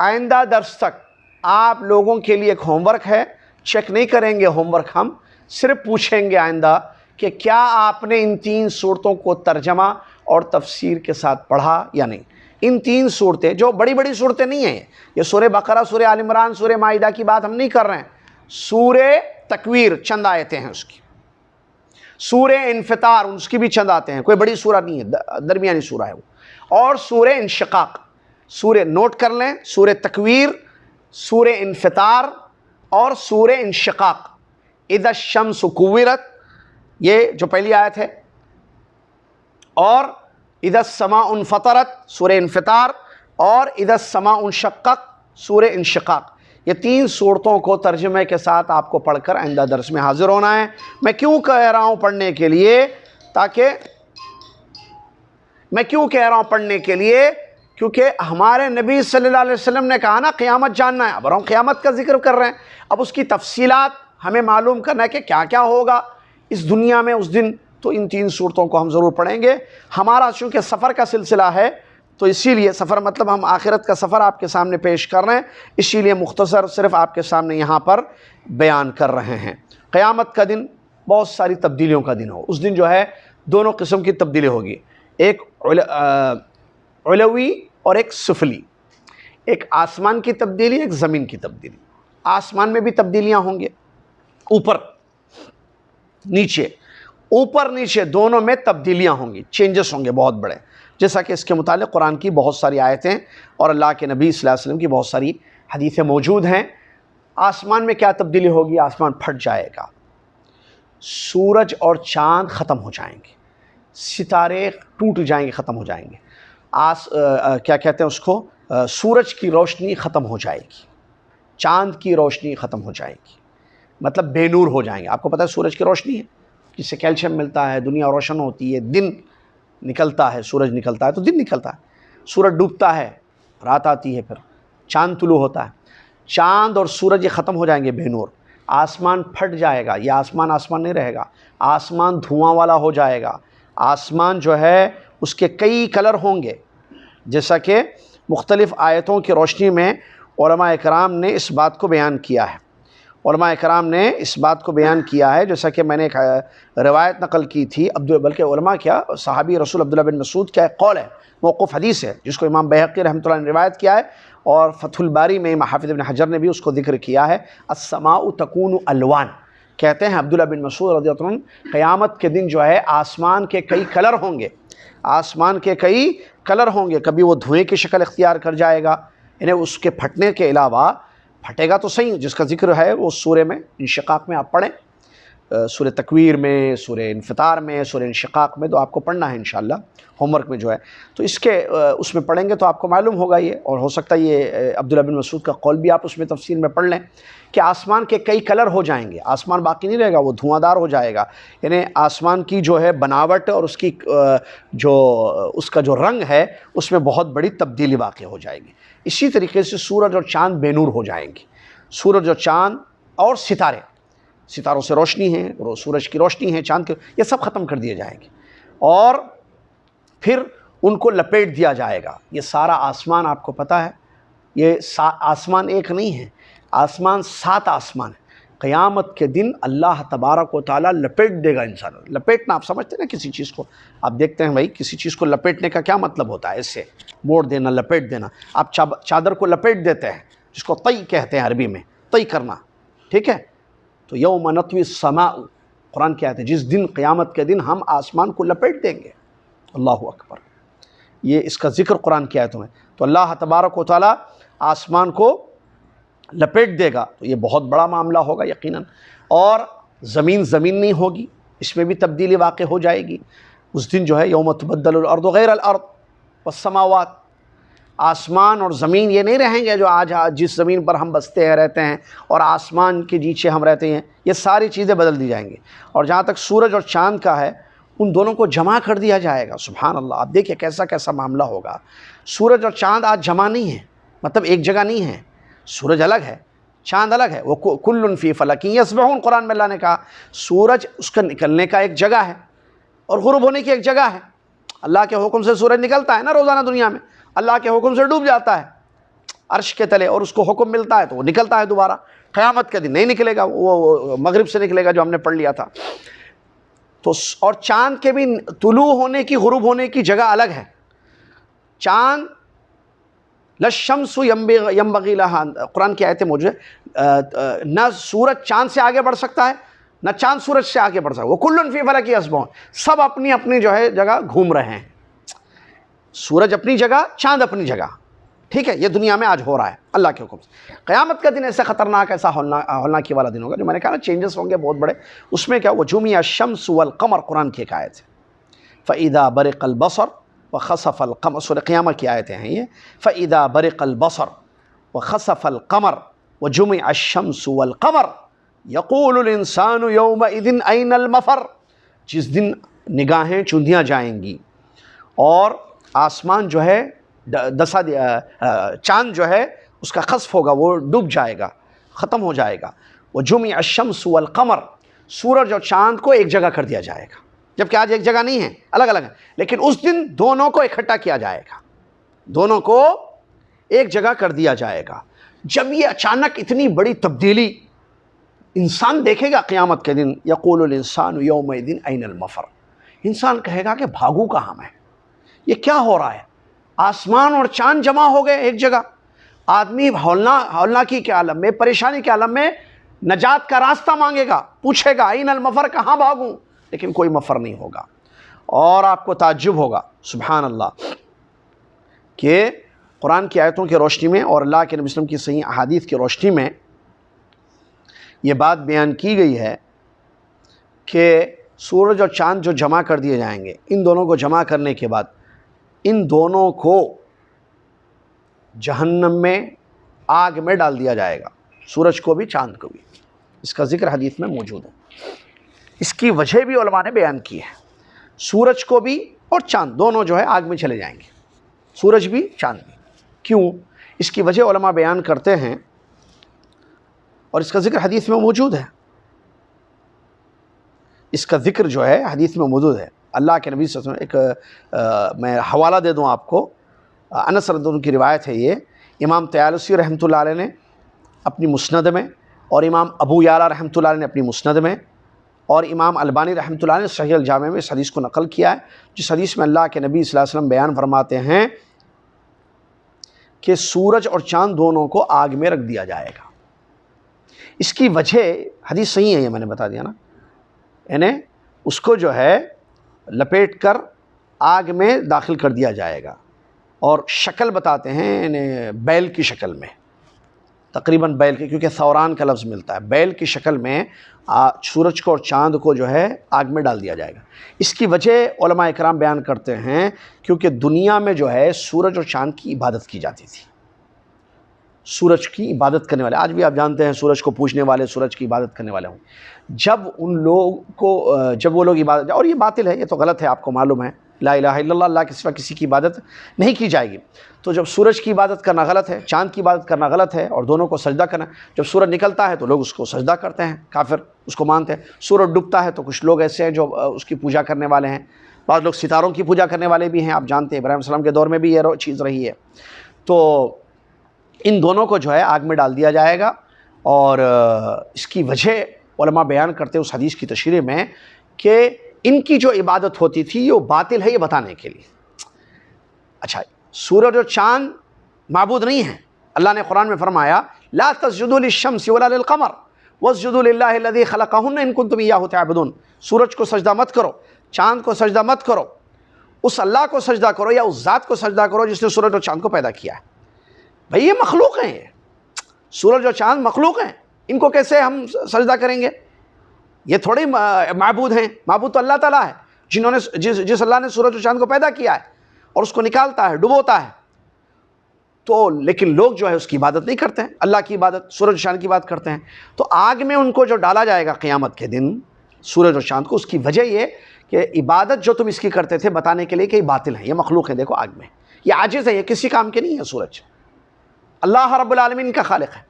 آئندہ درس تک آپ لوگوں کے لیے ایک ہوم ورک ہے، چیک نہیں کریں گے ہوم ورک، ہم صرف پوچھیں گے آئندہ کہ کیا آپ نے ان 3 صورتوں کو ترجمہ اور تفسیر کے ساتھ پڑھا یا نہیں۔ ان 3 صورتیں جو بڑی بڑی صورتیں نہیں ہیں، یہ سورہ بقرہ، سورہ آل عمران، سورہ مائدہ کی بات ہم نہیں کر رہے ہیں، سورہ تکویر چند آیتیں ہیں اس کی، سورہ انفطار اس کی بھی چند آتے ہیں، کوئی بڑی سورہ نہیں ہے، درمیانی سورہ ہے وہ، اور سورہ انشقاق، سورہ نوٹ کر لیں، سورہ تکویر، سورہ انفطار اور سورہ انشقاق، اذا الشمس کورت یہ جو پہلی آیت ہے، اور اذا السماء انفطرت سورہ انفطار اور اذا السماء انشقت سورہ انشقاق، یہ 3 صورتوں کو ترجمے کے ساتھ آپ کو پڑھ کر آئندہ درس میں حاضر ہونا ہے۔ میں کیوں کہہ رہا ہوں پڑھنے کے لیے، پڑھنے کے لیے کیونکہ ہمارے نبی صلی اللہ علیہ وسلم نے کہا نا قیامت جاننا ہے، اب ہم قیامت کا ذکر کر رہے ہیں، اب اس کی تفصیلات ہمیں معلوم کرنا ہے کہ کیا کیا ہوگا اس دنیا میں اس دن، تو ان 3 صورتوں کو ہم ضرور پڑھیں گے۔ ہمارا چونکہ سفر کا سلسلہ ہے تو اسی لیے سفر مطلب ہم آخرت کا سفر آپ کے سامنے پیش کر رہے ہیں، اسی لیے مختصر صرف آپ کے سامنے یہاں پر بیان کر رہے ہیں۔ قیامت کا دن بہت ساری تبدیلیوں کا دن ہو، اس دن جو ہے دونوں قسم کی تبدیلی ہوگی، ایک علوی اور ایک سفلی، ایک آسمان کی تبدیلی، ایک زمین کی تبدیلی۔ آسمان میں بھی تبدیلیاں ہوں گے، اوپر نیچے، اوپر نیچے دونوں میں تبدیلیاں ہوں گی، چینجز ہوں گے بہت بڑے، جیسا کہ اس کے متعلق قرآن کی بہت ساری آیتیں اور اللہ کے نبی صلی اللہ علیہ وسلم کی بہت ساری حدیثیں موجود ہیں۔ آسمان میں کیا تبدیلی ہوگی؟ آسمان پھٹ جائے گا، سورج اور چاند ختم ہو جائیں گے، ستارے ٹوٹ جائیں گے، ختم ہو جائیں گے، کیا کہتے ہیں اس کو، سورج کی روشنی ختم ہو جائے گی، چاند کی روشنی ختم ہو جائے گی، مطلب بے نور ہو جائیں گے۔ آپ کو پتہ ہے سورج کی روشنی ہے، جس سے کیلشیم ملتا ہے، دنیا روشن ہوتی ہے، دن نکلتا ہے، سورج نکلتا ہے تو دن نکلتا ہے، سورج ڈوبتا ہے رات آتی ہے، پھر چاند طلوع ہوتا ہے۔ چاند اور سورج یہ ختم ہو جائیں گے بے نور، آسمان پھٹ جائے گا، یہ آسمان آسمان نہیں رہے گا، آسمان دھواں والا ہو جائے گا، آسمان جو ہے اس کے کئی کلر ہوں گے، جیسا کہ مختلف آیتوں کی روشنی میں علماء اکرام نے اس بات کو بیان کیا ہے۔ علماء اکرام نے اس بات کو بیان کیا ہے، جیسا کہ میں نے ایک روایت نقل کی تھی، بلکہ علماء کیا، صحابی رسول عبداللہ بن مسعود کا ایک قول ہے، موقوف حدیث ہے، جس کو امام بیہقی رحمۃ اللہ نے روایت کیا ہے، اور فتح الباری میں حافظ ابن حجر نے بھی اس کو ذکر کیا ہے۔ السماء تکون الوان، کہتے ہیں عبداللہ بن مسعود رضی اللہ عنہ، قیامت کے دن جو ہے آسمان کے کئی کلر ہوں گے، آسمان کے کئی کلر ہوں گے، کبھی وہ دھوئیں کی شکل اختیار کر جائے گا، یعنی اس کے پھٹنے کے علاوہ، پھٹے گا تو صحیح، جس کا ذکر ہے وہ سورہ میں انشقاق میں آپ پڑھیں، سورہ تکویر میں، سورہ انفطار میں، سورہ انشقاق میں، تو آپ کو پڑھنا ہے انشاءاللہ ہوم ورک میں جو ہے، تو اس میں پڑھیں گے تو آپ کو معلوم ہوگا یہ، اور ہو سکتا ہے یہ عبداللہ بن مسعود کا قول بھی آپ اس میں تفصیل میں پڑھ لیں کہ آسمان کے کئی کلر ہو جائیں گے، آسمان باقی نہیں رہے گا، وہ دھواں دار ہو جائے گا، یعنی آسمان کی جو ہے بناوٹ اور اس کی اس کا جو رنگ ہے اس میں بہت بڑی تبدیلی واقع ہو جائے گی۔ اسی طریقے سے سورج اور چاند بے نور ہو جائیں گے، سورج اور چاند اور ستاروں سے روشنی ہے، سورج کی روشنی ہے، چاند کی، یہ سب ختم کر دیے جائیں گے، اور پھر ان کو لپیٹ دیا جائے گا۔ یہ سارا آسمان آپ کو پتہ ہے، یہ آسمان ایک نہیں ہے، آسمان 7 آسمان ہے۔ قیامت کے دن اللہ تبارک و تعالیٰ لپیٹ دے گا انسان۔ لپیٹنا آپ سمجھتے ہیں نا کسی چیز کو، آپ دیکھتے ہیں بھائی کسی چیز کو لپیٹنے کا کیا مطلب ہوتا ہے، اسے موڑ دینا، لپیٹ دینا۔ آپ چادر کو لپیٹ دیتے ہیں، جس کو طی کہتے ہیں عربی میں، طی کرنا، ٹھیک ہے؟ تو یوم نطوی السماء، قرآن کی آیت ہے، جس دن قیامت کے دن ہم آسمان کو لپیٹ دیں گے۔ اللہ اکبر، یہ اس کا ذکر قرآن کی آیتوں میں۔ تو اللہ تبارک و تعالیٰ آسمان کو لپیٹ دے گا، تو یہ بہت بڑا معاملہ ہوگا یقیناً۔ اور زمین نہیں ہوگی، اس میں بھی تبدیلی واقع ہو جائے گی اس دن جو ہے، یوم تبدل الارض غیر الارض والسماوات، آسمان اور زمین یہ نہیں رہیں گے جو آج جس زمین پر ہم بستے ہیں، رہتے ہیں، اور آسمان کے نیچے ہم رہتے ہیں، یہ ساری چیزیں بدل دی جائیں گی۔ اور جہاں تک سورج اور چاند کا ہے، ان دونوں کو جمع کر دیا جائے گا۔ سبحان اللہ، آپ دیکھیں کیسا معاملہ ہوگا۔ سورج اور چاند آج جمع نہیں ہے، مطلب ایک جگہ نہیں ہے، سورج الگ ہے، چاند الگ ہے، وہ کل فی فلک یسبحون، قرآن میں اللہ نے کہا سورج اس کا نکلنے کا ایک جگہ ہے اور غروب ہونے کی ایک جگہ ہے۔ اللہ کے حکم سے سورج نکلتا ہے نا روزانہ دنیا میں، اللہ کے حکم سے ڈوب جاتا ہے عرش کے تلے، اور اس کو حکم ملتا ہے تو وہ نکلتا ہے دوبارہ۔ قیامت کے دن نہیں نکلے گا، وہ مغرب سے نکلے گا، جو ہم نے پڑھ لیا تھا۔ تو اور چاند کے بھی طلوع ہونے کی، غروب ہونے کی جگہ الگ ہے۔ چاند للشمس ینبغی لہا، قرآن کی آیتیں موجود ہے، نہ سورج چاند سے آگے بڑھ سکتا ہے، نہ چاند سورج سے آگے بڑھ سکتا ہے، وہ کل فی فلک یسبحون، سب اپنی اپنی جو ہے جگہ گھوم رہے ہیں، سورج اپنی جگہ، چاند اپنی جگہ، ٹھیک ہے؟ یہ دنیا میں آج ہو رہا ہے اللہ کے حکم سے۔ قیامت کا دن ایسا خطرناک، ایسا ہولناکی والا دن ہوگا، جو میں نے کہا نا چینجز ہوں گے بہت بڑے۔ اس میں کیا، وجمع الشمس والقمر، قرآن کی ایک آیت ہے، فَإِذَا بَرِقَ الْبَصَرُ وَخَسَفَ الْقَمَرُ، سورہ قیامت کی آیتیں ہیں یہ، فَإِذَا بَرِقَ الْبَصَرُ وَخَسَفَ الْقَمَرُ وَجُمِعَ الشَّمْسُ وَالْقَمَرُ يَقُولُ الْإِنسَانُ يَوْمَئِذٍ أَيْنَ الْمَفَرُ، جس دن نگاہیں چوندیاں جائیں گی، اور آسمان جو ہے چاند جو ہے اس کا خسف ہوگا، وہ ڈوب جائے گا، ختم ہو جائے گا۔ وَجُمِعَ الشَّمْسُ وَالْقَمَرُ، سورج اور چاند کو ایک جگہ کر دیا جائے گا، جبکہ آج ایک جگہ نہیں ہے، الگ الگ ہیں، لیکن اس دن دونوں کو اکٹھا کیا جائے گا، دونوں کو ایک جگہ کر دیا جائے گا۔ جب یہ اچانک اتنی بڑی تبدیلی انسان دیکھے گا قیامت کے دن، یقول الانسان یومئذ این المفر، انسان کہے گا کہ بھاگوں کہاں میں، یہ کیا ہو رہا ہے؟ آسمان اور چاند جمع ہو گئے ایک جگہ، آدمی ہولناکی کے عالم میں، پریشانی کے عالم میں نجات کا راستہ مانگے گا، پوچھے گا این المفر، کہاں بھاگوں، لیکن کوئی مفر نہیں ہوگا۔ اور آپ کو تعجب ہوگا، سبحان اللہ، کہ قرآن کی آیتوں کی روشنی میں اور اللہ کے نبی صلی اللہ علیہ وسلم کی صحیح احادیث کی روشنی میں یہ بات بیان کی گئی ہے کہ سورج اور چاند جو جمع کر دیے جائیں گے، ان دونوں کو جمع کرنے کے بعد ان دونوں کو جہنم میں، آگ میں ڈال دیا جائے گا، سورج کو بھی چاند کو بھی۔ اس کا ذکر حدیث میں موجود ہے. اس کی وجہ بھی علماء نے بیان کی ہے. سورج کو بھی اور چاند دونوں جو ہے آگ میں چلے جائیں گے، سورج بھی چاند بھی. کیوں؟ اس کی وجہ علماء بیان کرتے ہیں اور اس کا ذکر حدیث میں موجود ہے. اس کا ذکر جو ہے حدیث میں موجود ہے. اللہ کے نبی صلی اللہ علیہ وسلم، ایک میں حوالہ دے دوں آپ کو، انس رضی اللہ عنہ کی روایت ہے. یہ امام طیالسی رحمۃ اللہ علیہ نے اپنی مسند میں، اور امام ابو یعلا رحمۃ اللہ علیہ نے اپنی مسند میں، اور امام البانی رحمۃ اللہ علیہ نے صحیح الجامع میں اس حدیث کو نقل کیا ہے، جس حدیث میں اللہ کے نبی صلی اللہ علیہ وسلم بیان فرماتے ہیں کہ سورج اور چاند دونوں کو آگ میں رکھ دیا جائے گا. اس کی وجہ حدیث صحیح ہے، یہ میں نے بتا دیا نا، یعنی اس کو جو ہے لپیٹ کر آگ میں داخل کر دیا جائے گا. اور شکل بتاتے ہیں یعنی بیل کی شکل میں، تقریباً بیل کی، کیونکہ ثوران کا لفظ ملتا ہے، بیل کی شکل میں سورج کو اور چاند کو جو ہے آگ میں ڈال دیا جائے گا. اس کی وجہ علماء اکرام بیان کرتے ہیں کیونکہ دنیا میں جو ہے سورج اور چاند کی عبادت کی جاتی تھی. سورج کی عبادت کرنے والے، آج بھی آپ جانتے ہیں سورج کو پوجنے والے، سورج کی عبادت کرنے والے ہوں. جب وہ لوگ عبادت، اور یہ باطل ہے، یہ تو غلط ہے، آپ کو معلوم ہے، لا الہ الا اللہ، اللہ کے سوا کسی کی عبادت نہیں کی جائے گی. تو جب سورج کی عبادت کرنا غلط ہے، چاند کی عبادت کرنا غلط ہے، اور دونوں کو سجدہ کرنا، جب سورج نکلتا ہے تو لوگ اس کو سجدہ کرتے ہیں، کافر اس کو مانتے ہیں. سورج ڈوبتا ہے تو کچھ لوگ ایسے ہیں جو اس کی پوجا کرنے والے ہیں. بعض لوگ ستاروں کی پوجا کرنے والے بھی ہیں، آپ جانتے ہیں ابراہیم علیہ السلام کے دور میں بھی یہ چیز رہی ہے. تو ان دونوں کو جو ہے آگ میں ڈال دیا جائے گا. اور اس کی وجہ علماء بیان کرتے ہیں اس حدیث کی تشریح میں کہ ان کی جو عبادت ہوتی تھی وہ باطل ہے، یہ بتانے کے لیے. اچھا، سورج اور چاند معبود نہیں ہیں. اللہ نے قرآن میں فرمایا لا تسجدوا للشمس ولا للقمر واسجدوا للہ الذی خلقہن ان کنتم ایاہ تعبدون. سورج کو سجدہ مت کرو، چاند کو سجدہ مت کرو، اس اللہ کو سجدہ کرو یا اس ذات کو سجدہ کرو جس نے سورج اور چاند کو پیدا کیا ہے. بھئی یہ مخلوق ہیں، یہ سورج اور چاند مخلوق ہیں، ان کو کیسے ہم سجدہ کریں گے؟ یہ تھوڑی معبود ہیں. معبود تو اللہ تعالیٰ ہے، جنہوں نے جس اللہ نے سورج اور چاند کو پیدا کیا ہے اور اس کو نکالتا ہے، ڈبوتا ہے. تو لیکن لوگ جو ہے اس کی عبادت نہیں کرتے ہیں، اللہ کی عبادت، سورج اور چاند کی بات کرتے ہیں. تو آگ میں ان کو جو ڈالا جائے گا قیامت کے دن سورج اور چاند کو، اس کی وجہ یہ کہ عبادت جو تم اس کی کرتے تھے بتانے کے لیے کہ یہ باطل ہے، یہ مخلوق ہے. دیکھو آگ میں یہ عاجز ہے، یہ کسی کام کے نہیں ہے. سورج اللہ رب العالمین کا خالق ہے،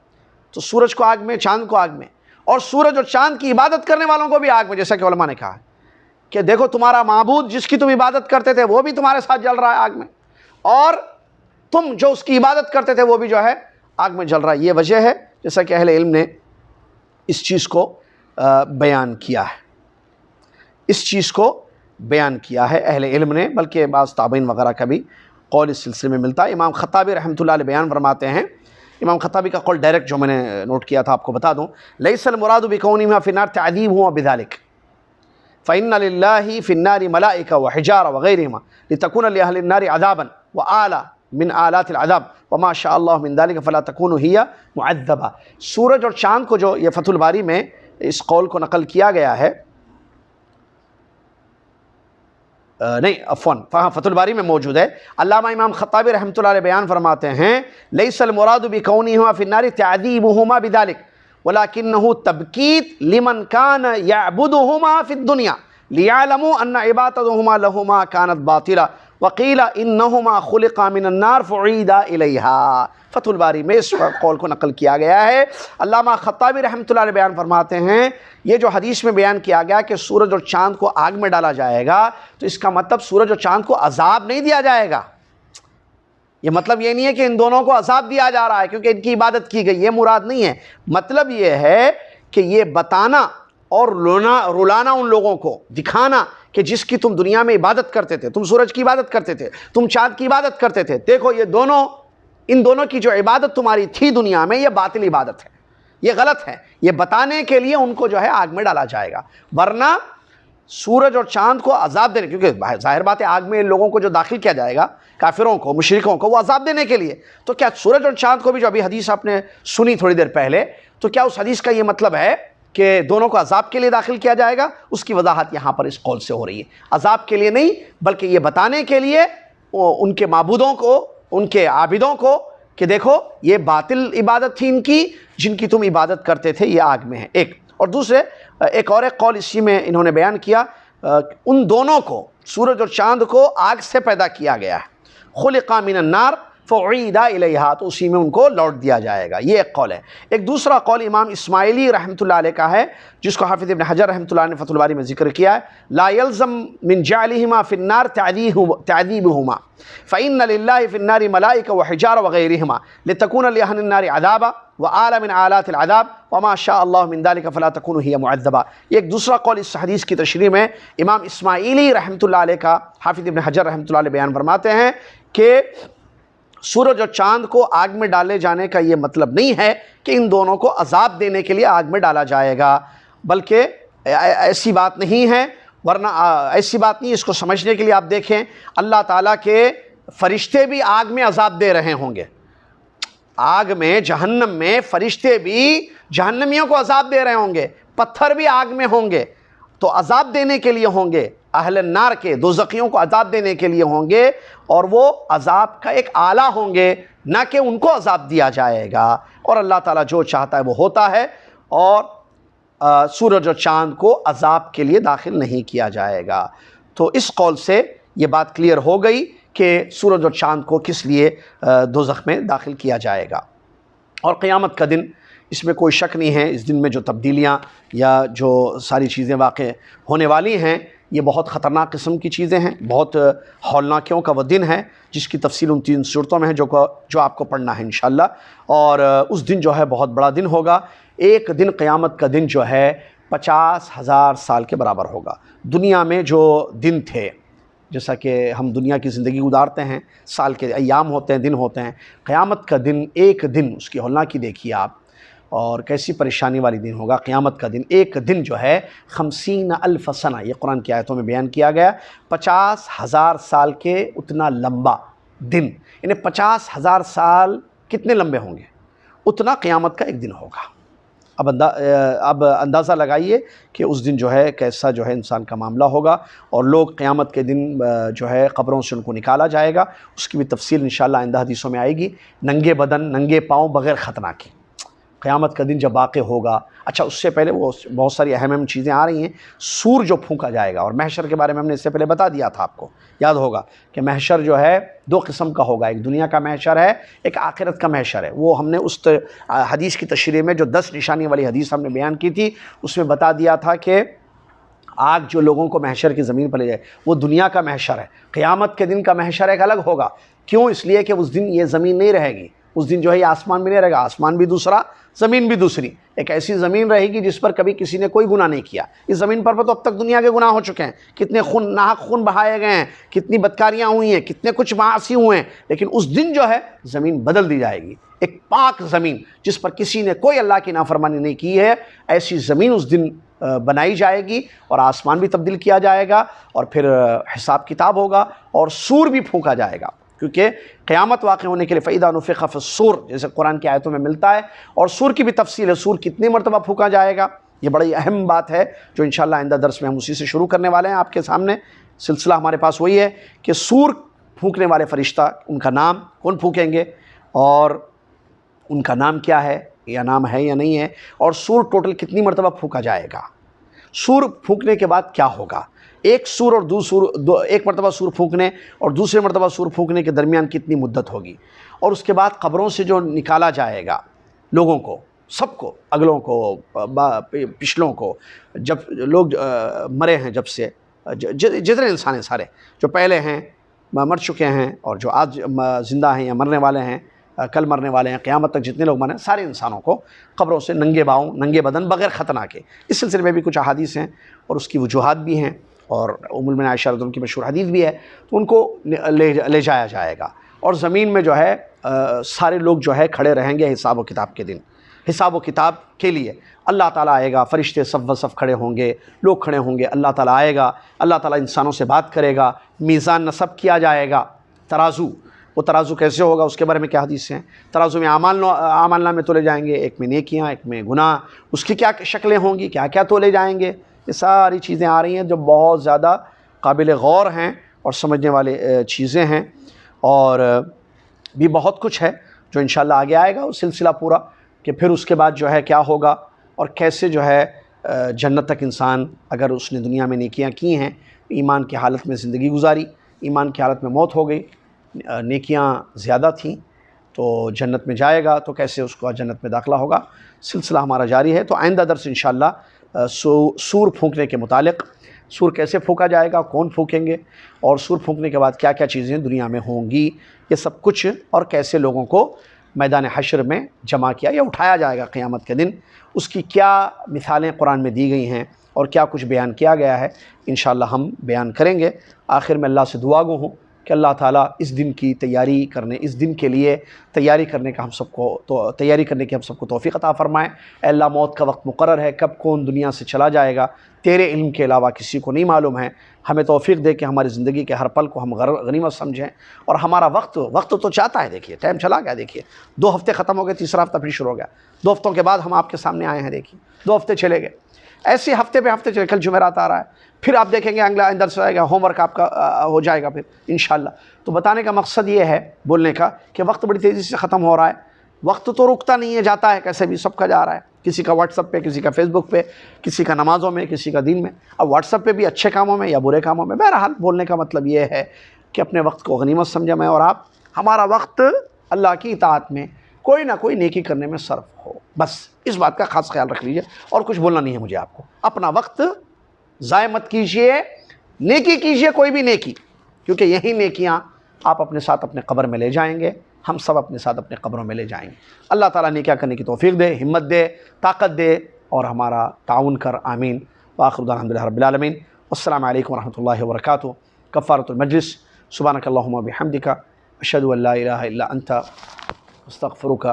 تو سورج کو آگ میں، چاند کو آگ میں، اور سورج اور چاند کی عبادت کرنے والوں کو بھی آگ میں. جیسا کہ علماء نے کہا ہے کہ دیکھو تمہارا معبود جس کی تم عبادت کرتے تھے وہ بھی تمہارے ساتھ جل رہا ہے آگ میں، اور تم جو اس کی عبادت کرتے تھے وہ بھی جو ہے آگ میں جل رہا ہے. یہ وجہ ہے جیسا کہ اہل علم نے اس چیز کو بیان کیا ہے. اس چیز کو بیان کیا ہے اہل علم نے، بلکہ بعض تابعین وغیرہ کا بھی قول اس سلسلے میں ملتا ہے. امام خطابی رحمۃ اللہ علیہ بیان فرماتے ہیں، امام خطابی کا قول ڈائریکٹ جو میں نے نوٹ کیا تھا آپ کو بتا دوں، لیس المراد بکونہما فی النار تعذیبہما بذلک فإن للہ فی النار ملائکہ وحجارہ وغیرہما لتکون لأہل النار عذابا وآلہ من آلات العذاب وما شاء اللہ من ذلک فلا تکون ہی معذبہ. سورج اور چاند کو جو یہ فتح الباری میں اس قول کو نقل کیا گیا ہے، نہیں عفواً فتح الباری میں موجود ہے. علامہ امام خطابی رحمۃ اللہ علیہ بیان فرماتے ہیں لیس المراد بکونہما فی النار تعذیبہما بذلک ولکنہ تبکیت لمن کان یعبدہما فی الدنیا لیعلموا ان عبادتہما لہما کانت باطلہ وقیل انہما خلقا من النار فعیدا الیہا. فتح الباری میں اس قول کو نقل کیا گیا ہے. علامہ خطابی رحمۃ اللہ علیہ بیان فرماتے ہیں یہ جو حدیث میں بیان کیا گیا کہ سورج اور چاند کو آگ میں ڈالا جائے گا، تو اس کا مطلب سورج اور چاند کو عذاب نہیں دیا جائے گا. یہ مطلب یہ نہیں ہے کہ ان دونوں کو عذاب دیا جا رہا ہے کیونکہ ان کی عبادت کی گئی، یہ مراد نہیں ہے. مطلب یہ ہے کہ یہ بتانا اور رلانا ان لوگوں کو، دکھانا کہ جس کی تم دنیا میں عبادت کرتے تھے، تم سورج کی عبادت کرتے تھے، تم چاند کی عبادت کرتے تھے، دیکھو یہ دونوں، ان دونوں کی جو عبادت تمہاری تھی دنیا میں، یہ باطل عبادت ہے، یہ غلط ہے. یہ بتانے کے لیے ان کو جو ہے آگ میں ڈالا جائے گا. ورنہ سورج اور چاند کو عذاب دینے، کیونکہ ظاہر بات ہے آگ میں لوگوں کو جو داخل کیا جائے گا، کافروں کو، مشرکوں کو، وہ عذاب دینے کے لیے. تو کیا سورج اور چاند کو بھی، جو ابھی حدیث آپ نے سنی تھوڑی دیر پہلے، تو کیا اس حدیث کا یہ مطلب ہے کہ دونوں کو عذاب کے لیے داخل کیا جائے گا؟ اس کی وضاحت یہاں پر اس قول سے ہو رہی ہے. عذاب کے لیے نہیں، بلکہ یہ بتانے کے لیے ان کے معبودوں کو، ان کے عابدوں کو کہ دیکھو یہ باطل عبادت تھی ان کی، جن کی تم عبادت کرتے تھے، یہ آگ میں ہیں. ایک اور دوسرے ایک اور قول اسی میں انہوں نے بیان کیا، ان دونوں کو، سورج اور چاند کو آگ سے پیدا کیا گیا ہے. خلقا من النار فعید الیہا، تو اسی میں ان کو لوٹ دیا جائے گا. یہ ایک قول ہے. ایک دوسرا قول امام اسماعیلی رحمۃ اللہ علیہ کا ہے، جس کو حافظ ابن حجر رحمۃ اللہ نے فتح الباری میں ذکر کیا ہے. لا يلزم من جعلهما في النار تعذيبهما فإن لله في النار ملائكة وحجارة وغيرهما لتكون لأهل النار عذابا وآل من آلات العذاب وما شاء الله من ذلك فلا تكون هي معذبة. یہ ایک دوسرا قول اس حدیث کی تشریح میں امام اسماعیلی رحمۃ اللہ علیہ کا حافظ ابن حجر رحمۃ اللہ علیہ بیان فرماتے ہیں کہ سورج اور چاند کو آگ میں ڈالے جانے کا یہ مطلب نہیں ہے کہ ان دونوں کو عذاب دینے کے لیے آگ میں ڈالا جائے گا، بلکہ ایسی بات نہیں ہے. ورنہ ایسی بات نہیں. اس کو سمجھنے کے لیے آپ دیکھیں اللہ تعالیٰ کے فرشتے بھی آگ میں عذاب دے رہے ہوں گے. آگ میں، جہنم میں فرشتے بھی جہنمیوں کو عذاب دے رہے ہوں گے، پتھر بھی آگ میں ہوں گے، تو عذاب دینے کے لیے ہوں گے. اہل النار کے، دوزخیوں کو عذاب دینے کے لیے ہوں گے، اور وہ عذاب کا ایک آلہ ہوں گے، نہ کہ ان کو عذاب دیا جائے گا. اور اللہ تعالیٰ جو چاہتا ہے وہ ہوتا ہے، اور سورج اور چاند کو عذاب کے لیے داخل نہیں کیا جائے گا. تو اس قول سے یہ بات کلیئر ہو گئی کہ سورج اور چاند کو کس لیے دوزخ میں داخل کیا جائے گا. اور قیامت کا دن، اس میں کوئی شک نہیں ہے، اس دن میں جو تبدیلیاں یا جو ساری چیزیں واقع ہونے والی ہیں، یہ بہت خطرناک قسم کی چیزیں ہیں. بہت ہولناکیوں کا وہ دن ہے، جس کی تفصیل ان 3 صورتوں میں ہے جو آپ کو پڑھنا ہے انشاءاللہ. اور اس دن جو ہے بہت بڑا دن ہوگا. ایک دن، قیامت کا دن جو ہے 50,000 سال کے برابر ہوگا. دنیا میں جو دن تھے، جیسا کہ ہم دنیا کی زندگی گزارتے ہیں، سال کے ایام ہوتے ہیں، دن ہوتے ہیں، قیامت کا دن، ایک دن اس کی ہولناکی دیکھیے آپ، اور کیسی پریشانی والی دن ہوگا. قیامت کا دن، ایک دن جو ہے 50,000 سنہ، یہ قرآن کی آیتوں میں بیان کیا گیا. 50,000 سال کے اتنا لمبا دن، یعنی 50,000 سال کتنے لمبے ہوں گے، اتنا قیامت کا ایک دن ہوگا. اب اندازہ لگائیے کہ اس دن جو ہے کیسا جو ہے انسان کا معاملہ ہوگا. اور لوگ قیامت کے دن جو ہے قبروں سے ان کو نکالا جائے گا. اس کی بھی تفصیل انشاءاللہ آئندہ حدیثوں میں آئے گی. ننگے بدن، ننگے پاؤں، بغیر ختنہ کے قیامت کا دن جب واقع ہوگا. اچھا، اس سے پہلے وہ بہت ساری اہم چیزیں آ رہی ہیں. سور جو پھونکا جائے گا، اور محشر کے بارے میں ہم نے اس سے پہلے بتا دیا تھا، آپ کو یاد ہوگا کہ محشر جو ہے 2 قسم کا ہوگا. ایک دنیا کا محشر ہے، ایک آخرت کا محشر ہے. وہ ہم نے اس حدیث کی تشریح میں جو 10 نشانی والی حدیث ہم نے بیان کی تھی، اس میں بتا دیا تھا کہ آگ جو لوگوں کو محشر کی زمین پر لے جائے، وہ دنیا کا محشر ہے. قیامت کے دن کا محشر ایک الگ ہوگا. کیوں؟ اس لیے کہ اس دن یہ زمین نہیں رہے گی. اس دن جو ہے یہ آسمان بھی نہیں رہے گا، آسمان بھی دوسرا، زمین بھی دوسری. ایک ایسی زمین رہے گی جس پر کبھی کسی نے کوئی گناہ نہیں کیا. اس زمین پر تو اب تک دنیا کے گناہ ہو چکے ہیں، کتنے ناحق خون بہائے گئے ہیں، کتنی بدکاریاں ہوئی ہیں، کتنے کچھ معاصی ہوئے ہیں. لیکن اس دن جو ہے زمین بدل دی جائے گی. ایک پاک زمین جس پر کسی نے کوئی اللہ کی نافرمانی نہیں کی ہے، ایسی زمین اس دن بنائی جائے گی. اور آسمان بھی تبدیل کیا جائے گا، اور پھر حساب کتاب ہوگا، اور سور بھی پھونکا جائے گا. کیونکہ قیامت واقع ہونے کے لیے فَإِذَا نُفِخَ فِي الصُّورِ جیسے قرآن کی آیتوں میں ملتا ہے. اور سور کی بھی تفصیل ہے، سور کتنی مرتبہ پھونکا جائے گا. یہ بڑی اہم بات ہے جو انشاءاللہ آئندہ درس میں ہم اسی سے شروع کرنے والے ہیں. آپ کے سامنے سلسلہ ہمارے پاس وہی ہے کہ سور پھونکنے والے فرشتہ، ان کا نام کون پھونکیں گے، اور ان کا نام کیا ہے، یا نام ہے یا نہیں ہے، اور سور ٹوٹل کتنی مرتبہ پھونکا جائے گا. سور پھونکنے کے بعد کیا ہوگا، ایک سور اور ایک مرتبہ سور پھونکنے اور دوسرے مرتبہ سور پھونکنے کے درمیان کتنی مدت ہوگی. اور اس کے بعد قبروں سے جو نکالا جائے گا لوگوں کو، سب کو، اگلوں کو، پچھلوں کو، جب لوگ مرے ہیں، جب سے جتنے انسان ہیں سارے جو پہلے ہیں، مر چکے ہیں، اور جو آج زندہ ہیں یا مرنے والے ہیں، کل مرنے والے ہیں، قیامت تک جتنے لوگ مرے ہیں، سارے انسانوں کو قبروں سے ننگے باؤں، ننگے بدن، بغیر ختنہ کے. اس سلسلے میں بھی کچھ احادیث ہیں اور اس کی وجوہات بھی ہیں، اور ام المؤمنین عائشہ رضی اللہ عنہا کی مشہور حدیث بھی ہے. تو ان کو لے جایا جائے گا، اور زمین میں جو ہے سارے لوگ جو ہے کھڑے رہیں گے حساب و کتاب کے دن. حساب و کتاب کے لیے اللہ تعالیٰ آئے گا، فرشتے صف و صف کھڑے ہوں گے، لوگ کھڑے ہوں گے، اللہ تعالیٰ آئے گا، اللہ تعالیٰ انسانوں سے بات کرے گا، میزان نصب کیا جائے گا، ترازو. وہ ترازو کیسے ہوگا، اس کے بارے میں کیا حدیث ہیں. ترازو میں اعمال نامے تولے جائیں گے، ایک میں نیکیاں، ایک میں گناہ. اس کی کیا شکلیں ہوں گی، کیا کیا تولے جائیں گے. یہ ساری چیزیں آ رہی ہیں جو بہت زیادہ قابل غور ہیں اور سمجھنے والے چیزیں ہیں، اور بھی بہت کچھ ہے. جو انشاءاللہ آگے آئے گا وہ سلسلہ پورا، کہ پھر اس کے بعد جو ہے کیا ہوگا اور کیسے جو ہے جنت تک انسان اگر اس نے دنیا میں نیکیاں کی ہیں، ایمان کی حالت میں زندگی گزاری، ایمان کی حالت میں موت ہو گئی، نیکیاں زیادہ تھیں تو جنت میں جائے گا، تو کیسے اس کو جنت میں داخلہ ہوگا۔ سلسلہ ہمارا جاری ہے۔ تو آئندہ درس انشاءاللہ سور پھونکنے کے متعلق، سور کیسے پھونکا جائے گا، کون پھونکیں گے، اور سور پھونکنے کے بعد کیا کیا چیزیں دنیا میں ہوں گی، یہ سب کچھ، اور کیسے لوگوں کو میدان حشر میں جمع کیا یا اٹھایا جائے گا قیامت کے دن، اس کی کیا مثالیں قرآن میں دی گئی ہیں اور کیا کچھ بیان کیا گیا ہے، انشاءاللہ ہم بیان کریں گے۔ آخر میں اللہ سے دعا گو ہوں کہ اللہ تعالیٰ اس دن کی تیاری کرنے، اس دن کے لیے تیاری کرنے کا ہم سب کو تیاری کرنے کی ہم سب کو توفیق عطا فرمائے۔ اے اللہ، موت کا وقت مقرر ہے، کب کون دنیا سے چلا جائے گا تیرے علم کے علاوہ کسی کو نہیں معلوم ہے۔ ہمیں توفیق دے کہ ہماری زندگی کے ہر پل کو ہم غنیمت سمجھیں، اور ہمارا وقت تو چاہتا ہے، دیکھیے ٹائم چلا گیا، دیکھیے 2 ہفتے ختم ہو گئے، تیسرا ہفتہ پھر شروع ہو گیا، 2 ہفتوں کے بعد ہم آپ کے سامنے آئے ہیں، دیکھیے 2 ہفتے چلے گئے، ایسے ہفتے پہ ہفتے چلے، کل جمعرات آ رہا ہے، پھر آپ دیکھیں گے اگلا اندر سے آئے گا، ہوم ورک آپ کا ہو جائے گا پھر انشاءاللہ۔ تو بتانے کا مقصد یہ ہے بولنے کا کہ وقت بڑی تیزی سے ختم ہو رہا ہے، وقت تو رکتا نہیں ہے، جاتا ہے کیسے بھی، سب کا جا رہا ہے، کسی کا واٹس ایپ پہ، کسی کا فیس بک پہ، کسی کا نمازوں میں، کسی کا دین میں، اب واٹس ایپ پہ بھی اچھے کاموں میں یا برے کاموں میں۔ بہرحال بولنے کا مطلب یہ ہے کہ اپنے وقت کو غنیمت سمجھیں، میں اور آپ، ہمارا وقت اللہ کی اطاعت میں کوئی نہ کوئی نیکی کرنے میں صرف ہو، بس اس بات کا خاص خیال رکھ لیجئے، اور کچھ بولنا نہیں ہے مجھے آپ کو۔ اپنا وقت ضائع مت کیجئے، نیکی کیجئے، کوئی بھی نیکی، کیونکہ یہی نیکیاں آپ اپنے ساتھ اپنے قبر میں لے جائیں گے، ہم سب اپنے ساتھ اپنے قبروں میں لے جائیں گے۔ اللہ تعالیٰ نیکیاں کرنے کی توفیق دے، ہمت دے، طاقت دے، اور ہمارا تعاون کر، آمین۔ وآخر دعوانا الحمد للہ رب العالمین، والسلام علیکم ورحمۃ اللہ وبرکاتہ۔ کفارۃ المجلس، سبحانک اللہم وبحمدک، اشہد ان لا الہ الا انت، استغفرک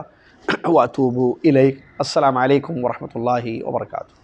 واتوب الیک۔ السلام علیکم ورحمۃ اللہ وبرکاتہ۔